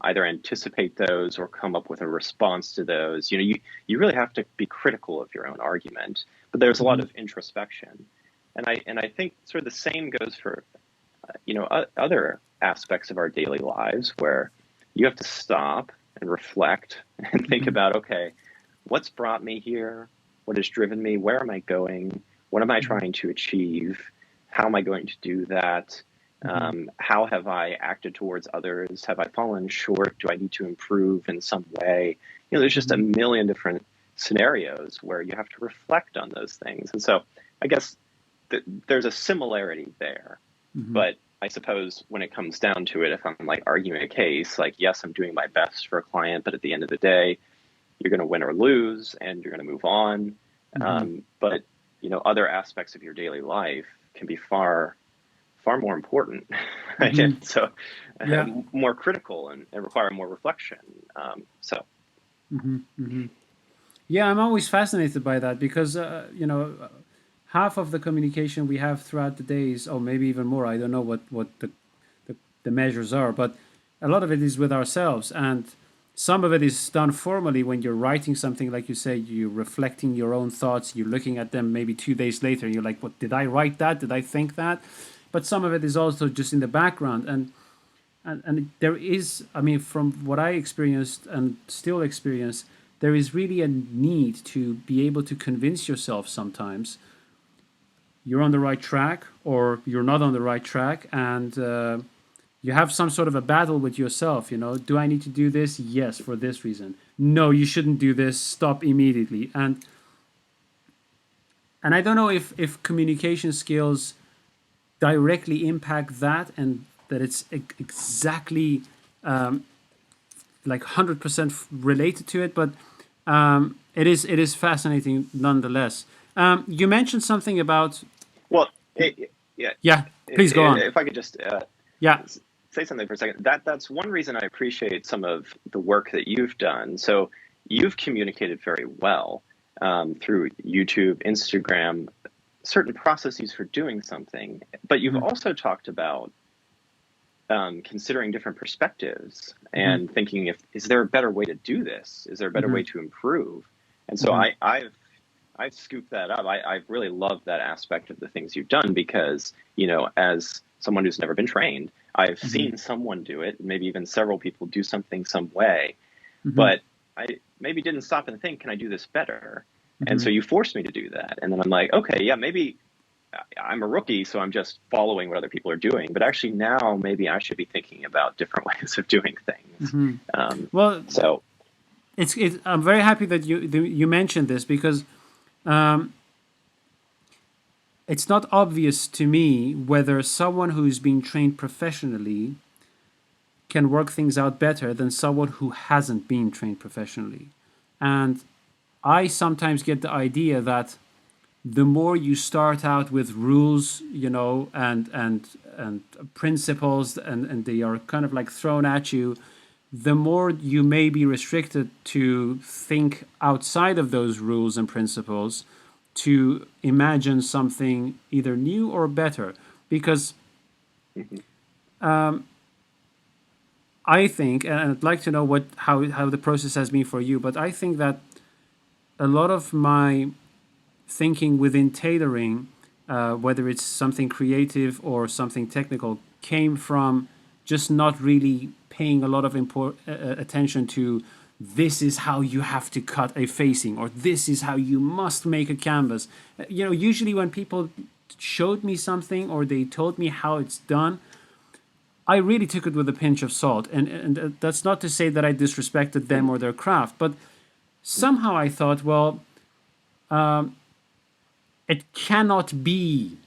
either anticipate those or come up with a response to those. You really have to be critical of your own argument, but there's a lot of introspection. And I think sort of the same goes for, other aspects of our daily lives where you have to stop and reflect and think about, okay, what's brought me here? What has driven me? Where am I going? What am I trying to achieve? How am I going to do that? How have I acted towards others? Have I fallen short? Do I need to improve in some way? There's just a million different scenarios where you have to reflect on those things. And so I guess there's a similarity there. But I suppose when it comes down to it, if I'm like arguing a case, like, yes, I'm doing my best for a client, but at the end of the day, you're going to win or lose and you're going to move on. But, other aspects of your daily life can be far more important, right? And so more critical and require more reflection. Yeah, I'm always fascinated by that because, half of the communication we have throughout the days, or maybe even more, I don't know what the measures are, but a lot of it is with ourselves. And some of it is done formally when you're writing something, like you say, you're reflecting your own thoughts, you're looking at them maybe 2 days later, and you're like, what, did I write that? Did I think that? But some of it is also just in the background. And there is, I mean, from what I experienced and still experience, there is really a need to be able to convince yourself sometimes you're on the right track or you're not on the right track, and you have some sort of a battle with yourself. Do I need to do this? Yes, for this reason. No, you shouldn't do this. Stop immediately. And I don't know if communication skills directly impact that, and that it's exactly like 100% related to it, but it is fascinating nonetheless. You mentioned something about... Well, yeah, please go on. If I could just say something for a second. That's one reason I appreciate some of the work that you've done. So you've communicated very well through YouTube, Instagram, certain processes for doing something, but you've also talked about considering different perspectives and thinking, is there a better way to do this? Is there a better way to improve? And so I've scooped that up. I've really loved that aspect of the things you've done because, as someone who's never been trained, I've seen someone do it, maybe even several people do something some way, but I maybe didn't stop and think, can I do this better? And so you forced me to do that. And then I'm like, okay, yeah, maybe I'm a rookie, so I'm just following what other people are doing. But actually now maybe I should be thinking about different ways of doing things. Well, so I'm very happy that you mentioned this because it's not obvious to me whether someone who's been trained professionally can work things out better than someone who hasn't been trained professionally. And I sometimes get the idea that the more you start out with rules, and principles, and they are kind of like thrown at you, the more you may be restricted to think outside of those rules and principles to imagine something either new or better. Because I think, and I'd like to know how the process has been for you, but I think that a lot of my thinking within tailoring, whether it's something creative or something technical, came from just not really paying a lot of attention to this is how you have to cut a facing, or this is how you must make a canvas. Usually when people showed me something or they told me how it's done, I really took it with a pinch of salt. And that's not to say that I disrespected them or their craft, but somehow I thought, well, it cannot be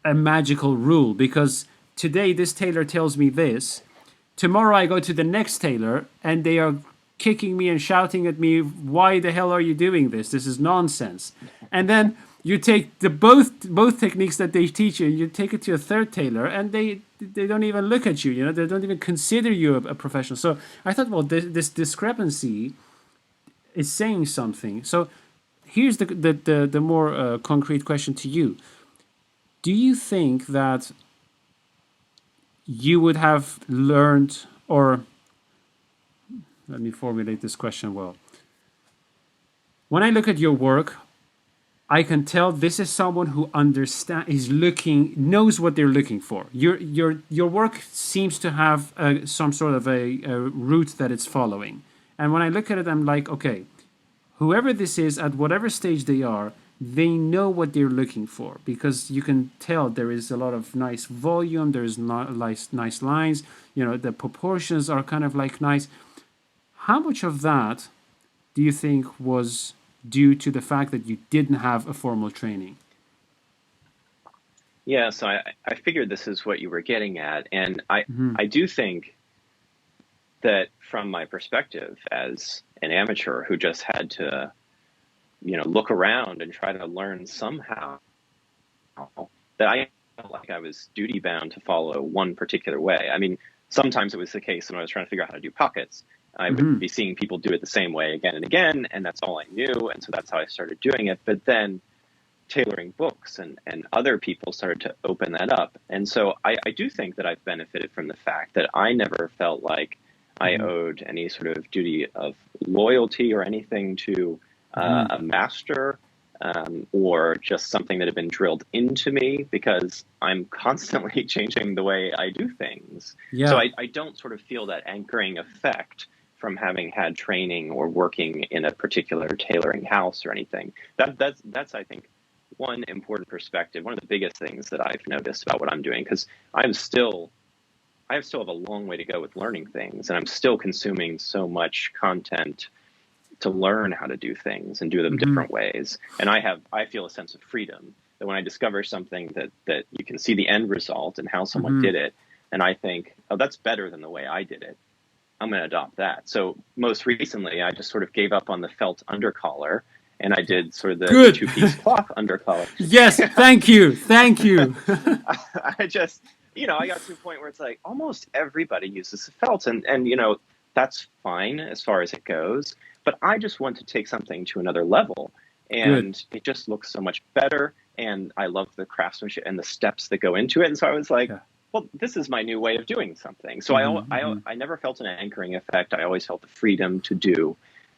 a magical rule because today this tailor tells me this. Tomorrow I go to the next tailor and they are kicking me and shouting at me, why the hell are you doing this? This is nonsense. And then you take the both techniques that they teach you, and you take it to a third tailor, and they don't even look at you. They don't even consider you a professional. So I thought, well, this discrepancy is saying something. So here's the more concrete question to you. Do you think that you would have learned, or let me formulate this question well. When I look at your work, I can tell this is someone who knows what they're looking for. Your work seems to have some sort of a route that it's following. And when I look at it, I'm like, okay, whoever this is, at whatever stage they are, they know what they're looking for, because you can tell there is a lot of nice volume, there's nice lines, the proportions are kind of like nice. How much of that do you think was due to the fact that you didn't have a formal training? Yeah, so I figured this is what you were getting at. And I do think that from my perspective as an amateur who just had to, look around and try to learn somehow, that I felt like I was duty bound to follow one particular way. I mean, sometimes it was the case when I was trying to figure out how to do pockets. I would be seeing people do it the same way again and again, and that's all I knew. And so that's how I started doing it. But then tailoring books and other people started to open that up. And so I do think that I've benefited from the fact that I never felt like I owed any sort of duty of loyalty or anything to a master, or just something that had been drilled into me, because I'm constantly changing the way I do things. Yeah. So I don't sort of feel that anchoring effect from having had training or working in a particular tailoring house or anything. That's I think one important perspective, one of the biggest things that I've noticed about what I'm doing, because I still have a long way to go with learning things, and I'm still consuming so much content to learn how to do things and do them different ways. And I feel a sense of freedom that when I discover something that you can see the end result and how someone did it, and I think, oh, that's better than the way I did it, I'm going to adopt that. So most recently, I just sort of gave up on the felt undercollar, and I did sort of the two-piece cloth undercollar. Yes, thank you. I just, I got to a point where it's like almost everybody uses felt, and that's fine as far as it goes. But I just want to take something to another level, and it just looks so much better. And I love the craftsmanship and the steps that go into it. And so I was like, well, this is my new way of doing something. So I never felt an anchoring effect. I always felt the freedom to do,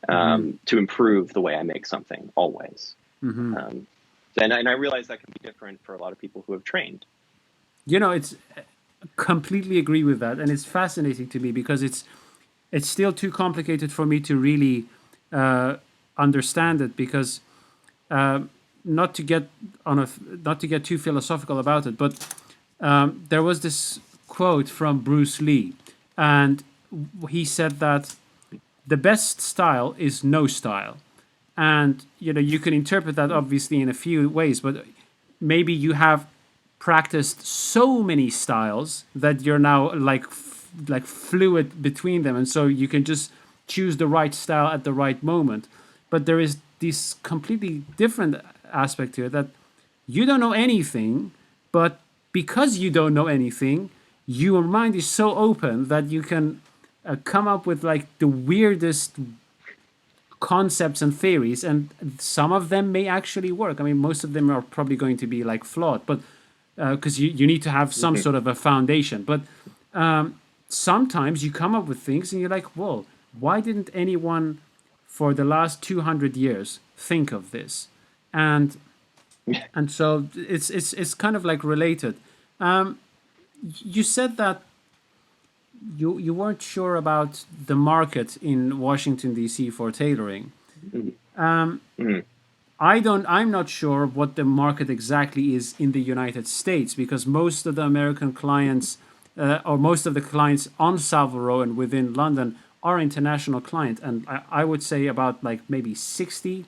to improve the way I make something, always. And I realize that can be different for a lot of people who have trained. It's completely agree with that, and it's fascinating to me because it's still too complicated for me to really understand it. Because not to get too philosophical about it, but there was this quote from Bruce Lee, and he said that the best style is no style. And you can interpret that obviously in a few ways, but maybe you have practiced so many styles that you're now like fluid between them, and so you can just choose the right style at the right moment. But there is this completely different aspect here, that you don't know anything, but because you don't know anything, your mind is so open that you can come up with like the weirdest concepts and theories, and some of them may actually work. I mean, most of them are probably going to be like flawed, but because you need to have some sort of a foundation. But sometimes you come up with things and you're like, whoa, why didn't anyone for the last 200 years think of this? And so it's kind of like related. You said that you weren't sure about the market in Washington D.C. for tailoring. I'm not sure what the market exactly is in the United States, because most of the American clients, or most of the clients on Savile Row and within London, are international clients, and I would say about like maybe 60%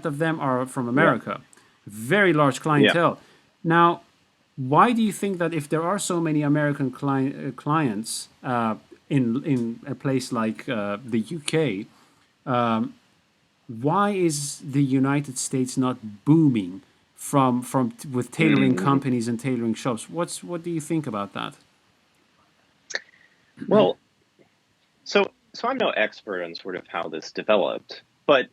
of them are from America. Very large clientele. Now, why do you think that if there are so many American clients in a place like the UK, why is the United States not booming from with tailoring companies and tailoring shops? What do you think about that? Well, so I'm no expert on sort of how this developed, but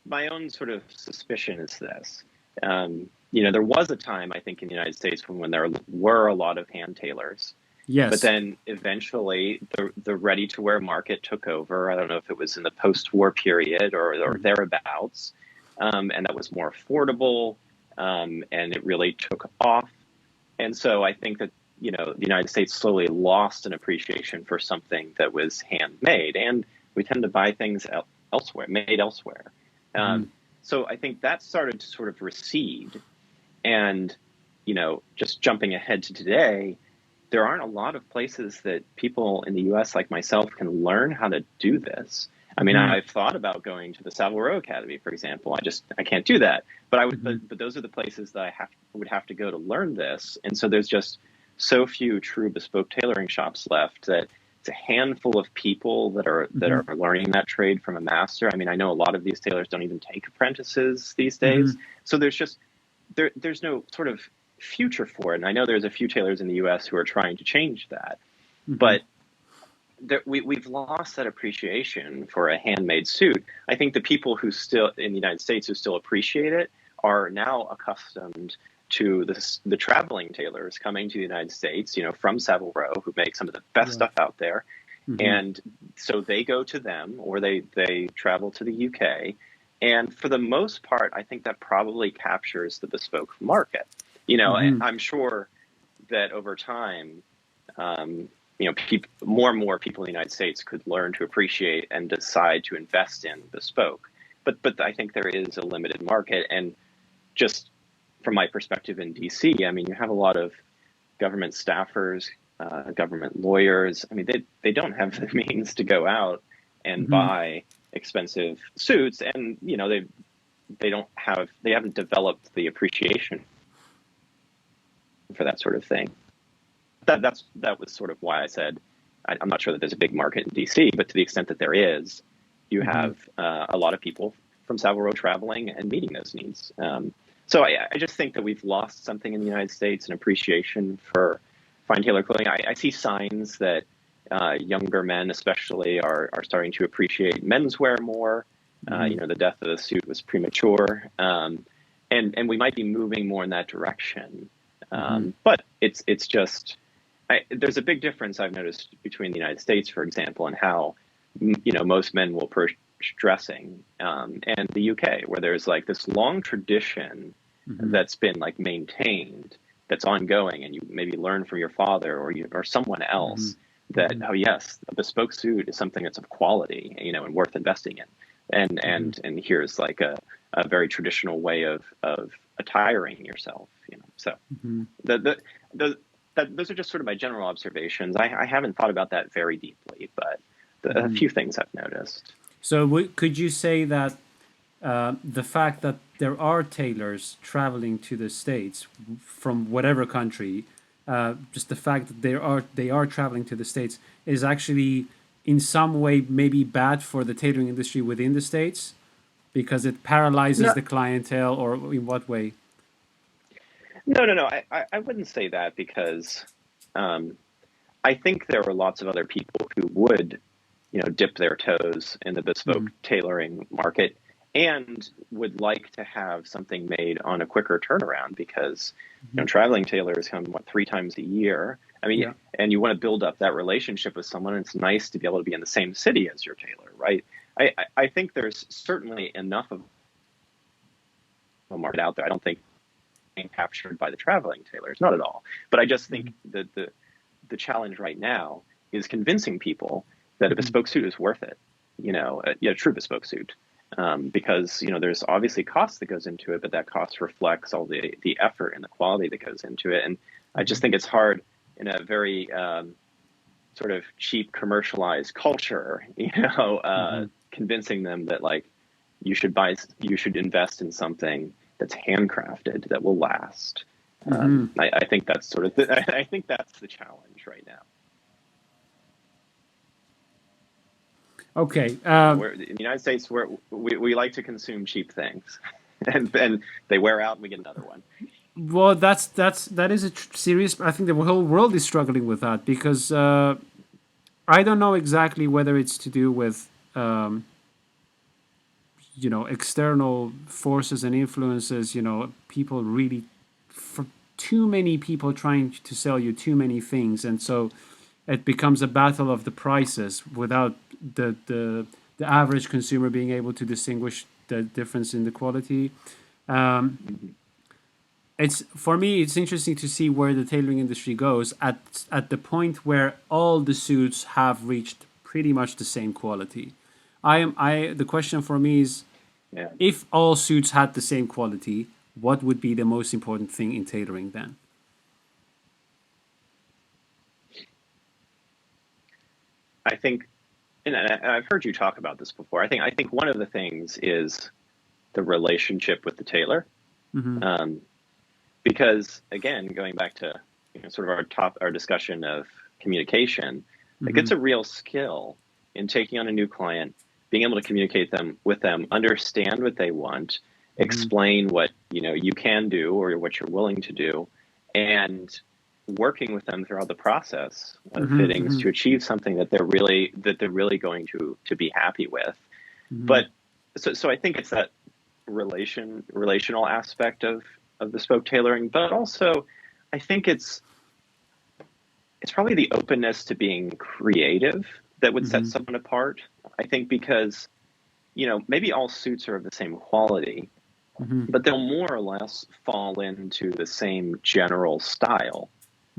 my own sort of suspicion is this. There was a time, I think, in the United States when there were a lot of hand tailors, But Yes. then eventually the ready to wear market took over. I don't know if it was in the post war period or Mhm. thereabouts, and that was more affordable, and it really took off. And so I think that, the United States slowly lost an appreciation for something that was handmade, and we tend to buy things elsewhere, made elsewhere. Mhm. Um, so I think that started to sort of recede. And, just jumping ahead to today, there aren't a lot of places that people in the US like myself can learn how to do this. I mean, Mhm. I've thought about going to the Savile Row Academy, for example. I can't do that. But I would Mhm. but those are the places that would have to go to learn this. And so there's just so few true bespoke tailoring shops left that it's a handful of people that are Mhm. learning that trade from a master. I mean, I know a lot of these tailors don't even take apprentices these days. Mhm. So there's no sort of future for it. And I know there's a few tailors in the US who are trying to change that. Mhm. But we've lost that appreciation for a handmade suit. I think the people who still in the United States who still appreciate it are now accustomed to the traveling tailors coming to the United States, from Savile Row, who make some of the best Right. stuff out there. Mhm. And so they go to them, or they travel to the UK. And for the most part, I think that probably captures the bespoke market. Mhm. I'm sure that over time, um, more and more people in the United States could learn to appreciate and decide to invest in bespoke. But I think there is a limited market, and just from my perspective in DC, I mean, you have a lot of government staffers, government lawyers. I mean, they don't have the means to go out and Mhm. buy expensive suits, and they haven't developed the appreciation for that sort of thing. That was sort of why I said I'm not sure that there's a big market in DC, but to the extent that there is, you Mhm. have a lot of people from Savile Row traveling and meeting those needs. So I just think that we've lost something in the United States, an appreciation for fine tailor clothing. I see signs that younger men, especially, are starting to appreciate menswear more. Mhm. The death of the suit was premature, and we might be moving more in that direction. Mhm. But it's just there's a big difference I've noticed between the United States, for example, and how most men will approach dressing, and the UK, where there's like this long tradition Mhm. that's been like maintained, that's ongoing, and you maybe learn from your father or someone Mhm. else that, Mhm. oh yes, a bespoke suit is something that's of quality, and worth investing in, and Mhm. and and here's like a very traditional way of attiring yourself. So Mhm. the the the those are just sort of my general observations. I haven't thought about that very deeply, but a Mhm. few things I've noticed. So could you say that the fact that there are tailors traveling to the States from whatever country, just the fact that they are traveling to the States is actually in some way maybe bad for the tailoring industry within the States because it paralyzes No, the clientele, or in what way? no. I wouldn't say that because um, I think there are lots of other people who would, dip their toes in the bespoke Mhm. tailoring market and would like to have something made on a quicker turnaround because, Mhm. traveling tailors come, what, 3 times a year. I mean, Yeah. and you want to build up that relationship with someone. It's nice to be able to be in the same city as your tailor, right? I think there's certainly enough of a market out there. I don't think being captured by the traveling tailors, not at all. But I just think Mhm. that the challenge right now is convincing people that a Mhm. bespoke suit is worth it. A true bespoke suit, because there's obviously cost that goes into it, but that cost reflects all the effort and the quality that goes into it. And I just Mhm. think it's hard in a very sort of cheap commercialized culture, Mhm. convincing them that like you should invest in something that's handcrafted that will last. Mhm. I think that's sort of I think that's the challenge right now. Okay. We're in the United States, we like to consume cheap things, and they wear out, and we get another one. Well, that is a serious. I think the whole world is struggling with that because I don't know exactly whether it's to do with external forces and influences. People really too many people trying to sell you too many things, and so it becomes a battle of the prices without the average consumer being able to distinguish the difference in the quality. Um, it's for me, it's interesting to see where the tailoring industry goes at the point where all the suits have reached pretty much the same quality. The question for me is, Yeah. if all suits had the same quality, what would be the most important thing in tailoring then? I think, and I've heard you talk about this before. I think one of the things is the relationship with the tailor, Mm-hmm. because again, going back to sort of our discussion of communication, like Mm-hmm. it's a real skill in taking on a new client, being able to communicate with them, understand what they want, Mm-hmm. explain what you can do or what you're willing to do, and working with them throughout the process of Mm-hmm. fittings Mm-hmm. to achieve something that they're really going to be happy with. Mm-hmm. But so I think it's that relational aspect of bespoke tailoring, but also I think it's probably the openness to being creative that would set Mm-hmm. someone apart. I think because maybe all suits are of the same quality, Mm-hmm. but they'll more or less fall into the same general style,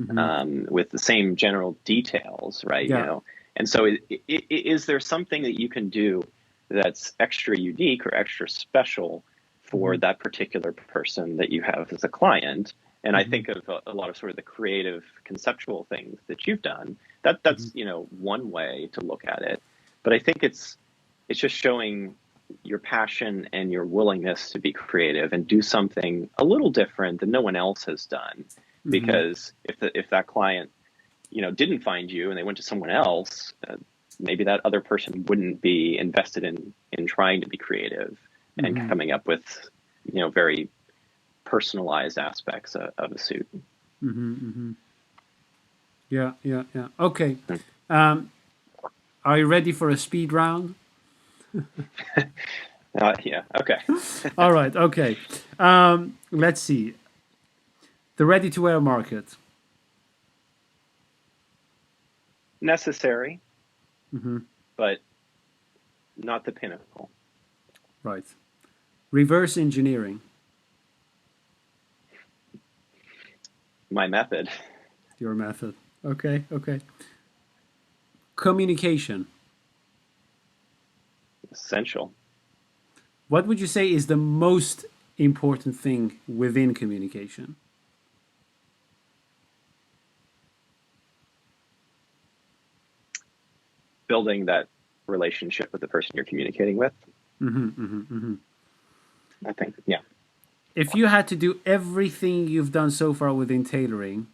Mm-hmm. with the same general details, right? Yeah. And so is there something that you can do that's extra unique or extra special Mm-hmm. for that particular person that you have as a client? And I Mm-hmm. think of a lot of sort of the creative conceptual things that you've done. Mm-hmm. That's one way to look at it. But I think it's just showing your passion and your willingness to be creative and do something a little different than no one else has done. Mm-hmm. Because if that client didn't find you and they went to someone else, maybe that other person wouldn't be invested in trying to be creative and Mm-hmm. coming up with very personalized aspects of a suit. Mm-hmm. Mm-hmm. Yeah. Yeah. Yeah. Okay. Um, are you ready for a speed round? Yeah. Okay. All right. Okay. Let's see. The ready-to-wear market. Necessary, Mm-hmm. but not the pinnacle. Right. Reverse engineering. My method, Your method. Okay. Okay. Communication. essential. What would you say is the most important thing within communication? Building that relationship with the person you're communicating with. Mm-hmm. Mm-hmm. Mm-hmm. I think, yeah. If you had to do everything you've done so far within tailoring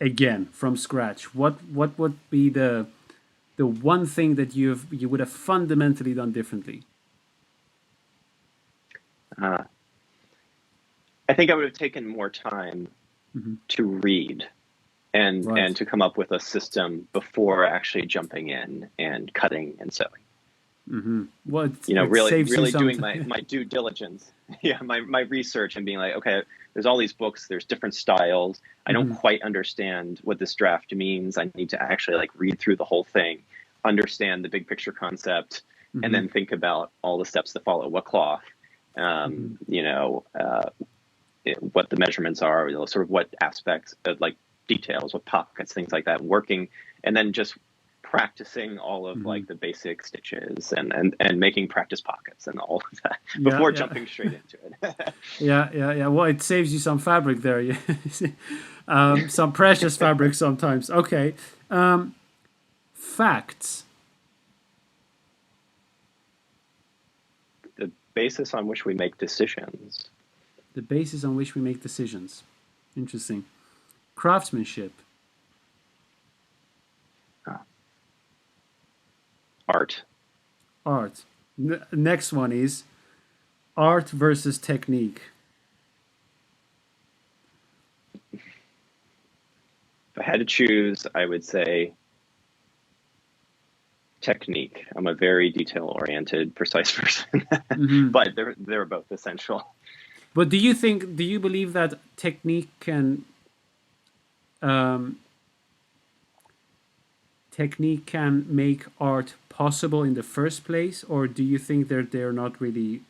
again from scratch, what would be the one thing that you would have fundamentally done differently? Uh, I think I would have taken more time Mm-hmm. to read and Right. to come up with a system before actually jumping in and cutting and sewing. Mm-hmm. Well, it Really, saves you really some doing time. my due diligence. Yeah, my research and being like, okay, there's all these books, there's different styles. I don't Mm-hmm. quite understand what this draft means. I need to actually like read through the whole thing, understand the big picture concept, and Mm-hmm. then think about all the steps that follow. What cloth, Mm-hmm. what the measurements are, sort of what aspects, like details, what pockets, things like that, working, and then just practicing all of Mm-hmm. like the basic stitches and making practice pockets and all of that Yeah, before yeah, jumping straight into it. yeah, yeah, yeah. Well, it saves you some fabric there. Yeah. Some precious fabric sometimes. Okay. Facts. The basis on which we make decisions. The basis on which we make decisions. Interesting. Craftsmanship. uh, Art. Art. Next one is art versus technique. If I had to choose, I would say technique. I'm a very detail oriented, precise person, Mm-hmm. but they're both essential. But do you believe that um, technique can make art possible in the first place, or do you think they're not really?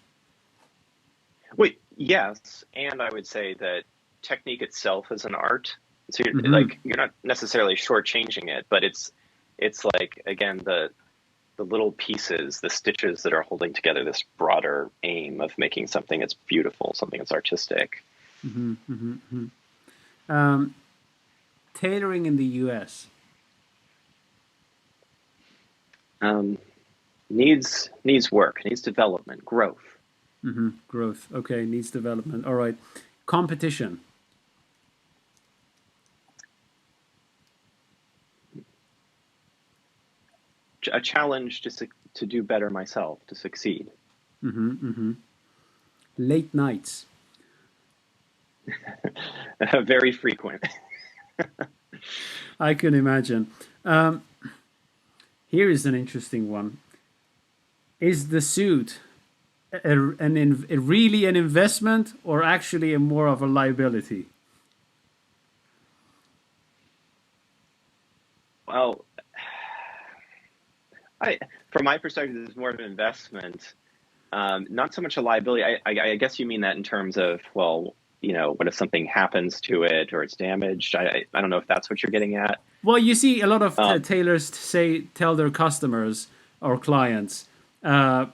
Wait, yes, and I would say that technique itself is an art. So Hmm. you're not necessarily shortchanging it, but it's like again the little pieces, the stitches that are holding together this broader aim of making something that's beautiful, something that's artistic. Hmm. Hmm. Hmm. Um, Tailoring in the U.S. Um, needs work, needs development, growth. Hmm. Growth. Okay, needs development. All right. Competition. A challenge to do better myself, to succeed. Hmm. Hmm. Late nights. Very frequent. I can imagine. Um, Here is an interesting one. Is the suit really an investment or actually a more of a liability? Well, I, from my perspective, it's more of an investment, not so much a liability. I guess you mean that in terms of, well, what if something happens to it or it's damaged? I don't know if that's what you're getting at. Well, you see a lot of Um, tailors tell their customers or clients, uh,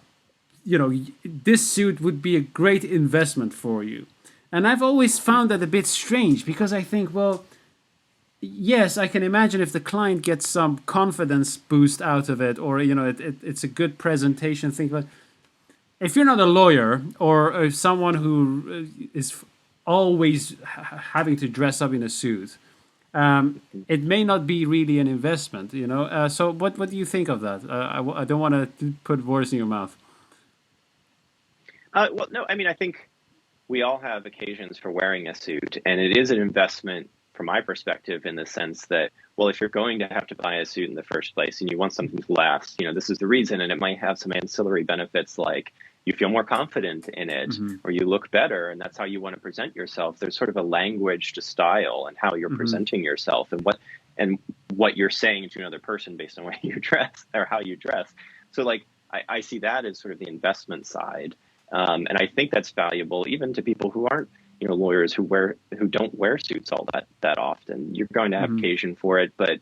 this suit would be a great investment for you. And I've always found that a bit strange because I think, well, yes, I can imagine if the client gets some confidence boost out of it, or it's a good presentation thing. But if you're not a lawyer or someone who is always having to dress up in a suit, it may not be really an investment. So what do you think of that? I don't want to put words in your mouth. well, no, I mean, I think we all have occasions for wearing a suit, and it is an investment from my perspective in the sense that, well, if you're going to have to buy a suit in the first place and you want something to last, this is the reason, and it might have some ancillary benefits like you feel more confident in it Hmm. or you look better, and that's how you want to present yourself. There's sort of a language to style and how you're Hmm. presenting yourself and what you're saying to another person based on what you dress or how you dress. So like I see that as sort of the investment side. And I think that's valuable even to people who aren't, lawyers who don't wear suits all that often. You're going to have Hmm. occasion for it, but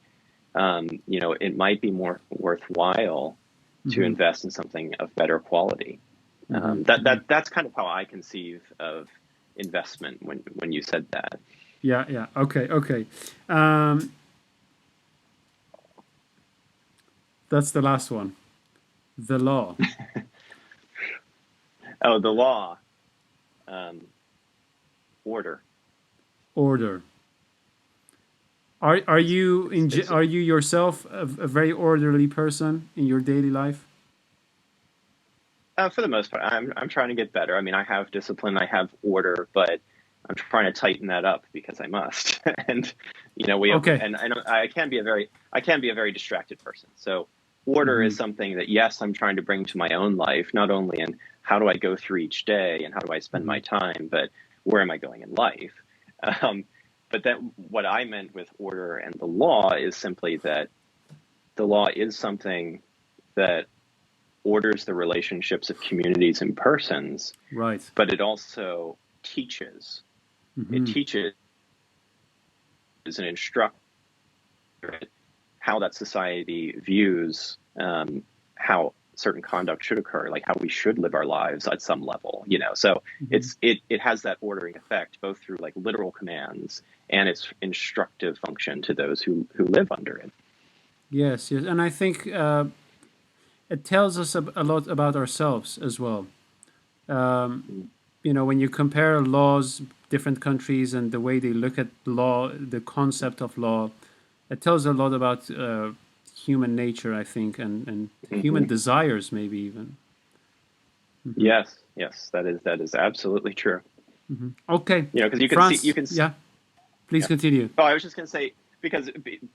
it might be more worthwhile to Hmm. invest in something of better quality. Hmm. Hmm. That's kind of how I conceive of investment when you said that. Yeah, yeah. Okay, okay. Um, that's the last one. The law, Oh, the law, um, order. order. Are you It's are you yourself a very orderly person in your daily life? For the most part, I'm trying to get better. I mean, I have discipline, I have order, but I'm trying to tighten that up because I must. And we have, Okay. and I can be a very distracted person. So order is Hmm. something that yes, I'm trying to bring to my own life, not only in how do I go through each day and how do I spend Hmm. my time, but where am I going in life? Um, but that what I meant with order and the law is simply that the law is something that orders the relationships of communities and persons, Right. but it also teaches. It Hmm. teaches and instructs how that society views how certain conduct should occur, like how we should live our lives at some level. So Hmm. it has that ordering effect both through like literal commands and its instructive function to those who live under it. Yes, yes, and I think it tells us a lot about ourselves as well. Um, when you compare laws, different countries, and the way they look at law, the concept of law, it tells a lot about human nature, I think, and human Hmm. desires, maybe even. Hmm. Yes, yes, that is absolutely true. Hmm. Okay, Because you France. can Yeah, please yeah. continue. Oh, I was just going to say because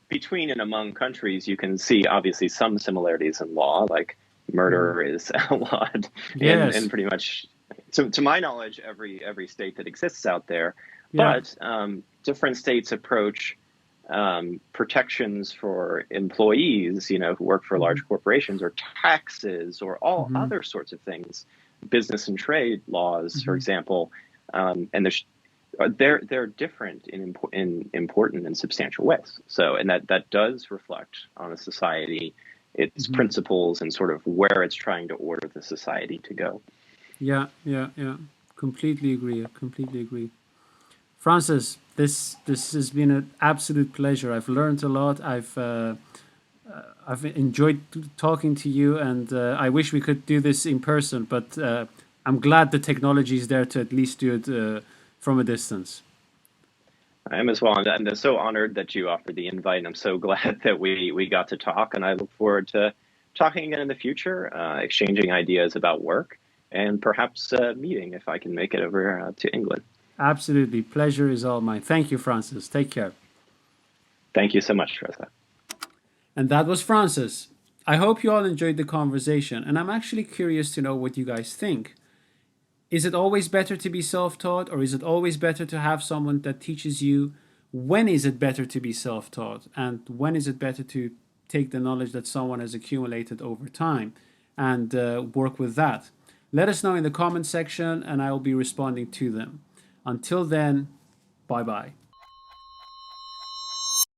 between and among countries, you can see obviously some similarities in law, like Hmm. murder is outlawed Yes. in pretty much to my knowledge, every state that exists out there, Yeah. but different states approach protections for employees, who work for Hmm. large corporations, or taxes, or all Hmm. other sorts of things, business and trade laws, for Hmm. example, and they're different in important and substantial ways. So, and that does reflect on a society, its Hmm. principles, and sort of where it's trying to order the society to go. Yeah, yeah, yeah. Completely agree. I completely agree. Francis, this has been an absolute pleasure. I've learned a lot. I've enjoyed talking to you, and I wish we could do this in person. But I'm glad the technology is there to at least do it from a distance. I am as well. And I'm so honored that you offered the invite. And I'm so glad that we got to talk. And I look forward to talking again in the future, exchanging ideas about work, and perhaps meeting if I can make it over to England. Absolutely, pleasure is all mine. Thank you, Francis. Take care. Thank you so much, Teresa. And that was Francis. I hope you all enjoyed the conversation, and I'm actually curious to know what you guys think. Is it always better to be self taught, or is it always better to have someone that teaches you? When is it better to be self taught, and when is it better to take the knowledge that someone has accumulated over time and work with that? Let us know in the comment section, and I will be responding to them. Until then, bye bye.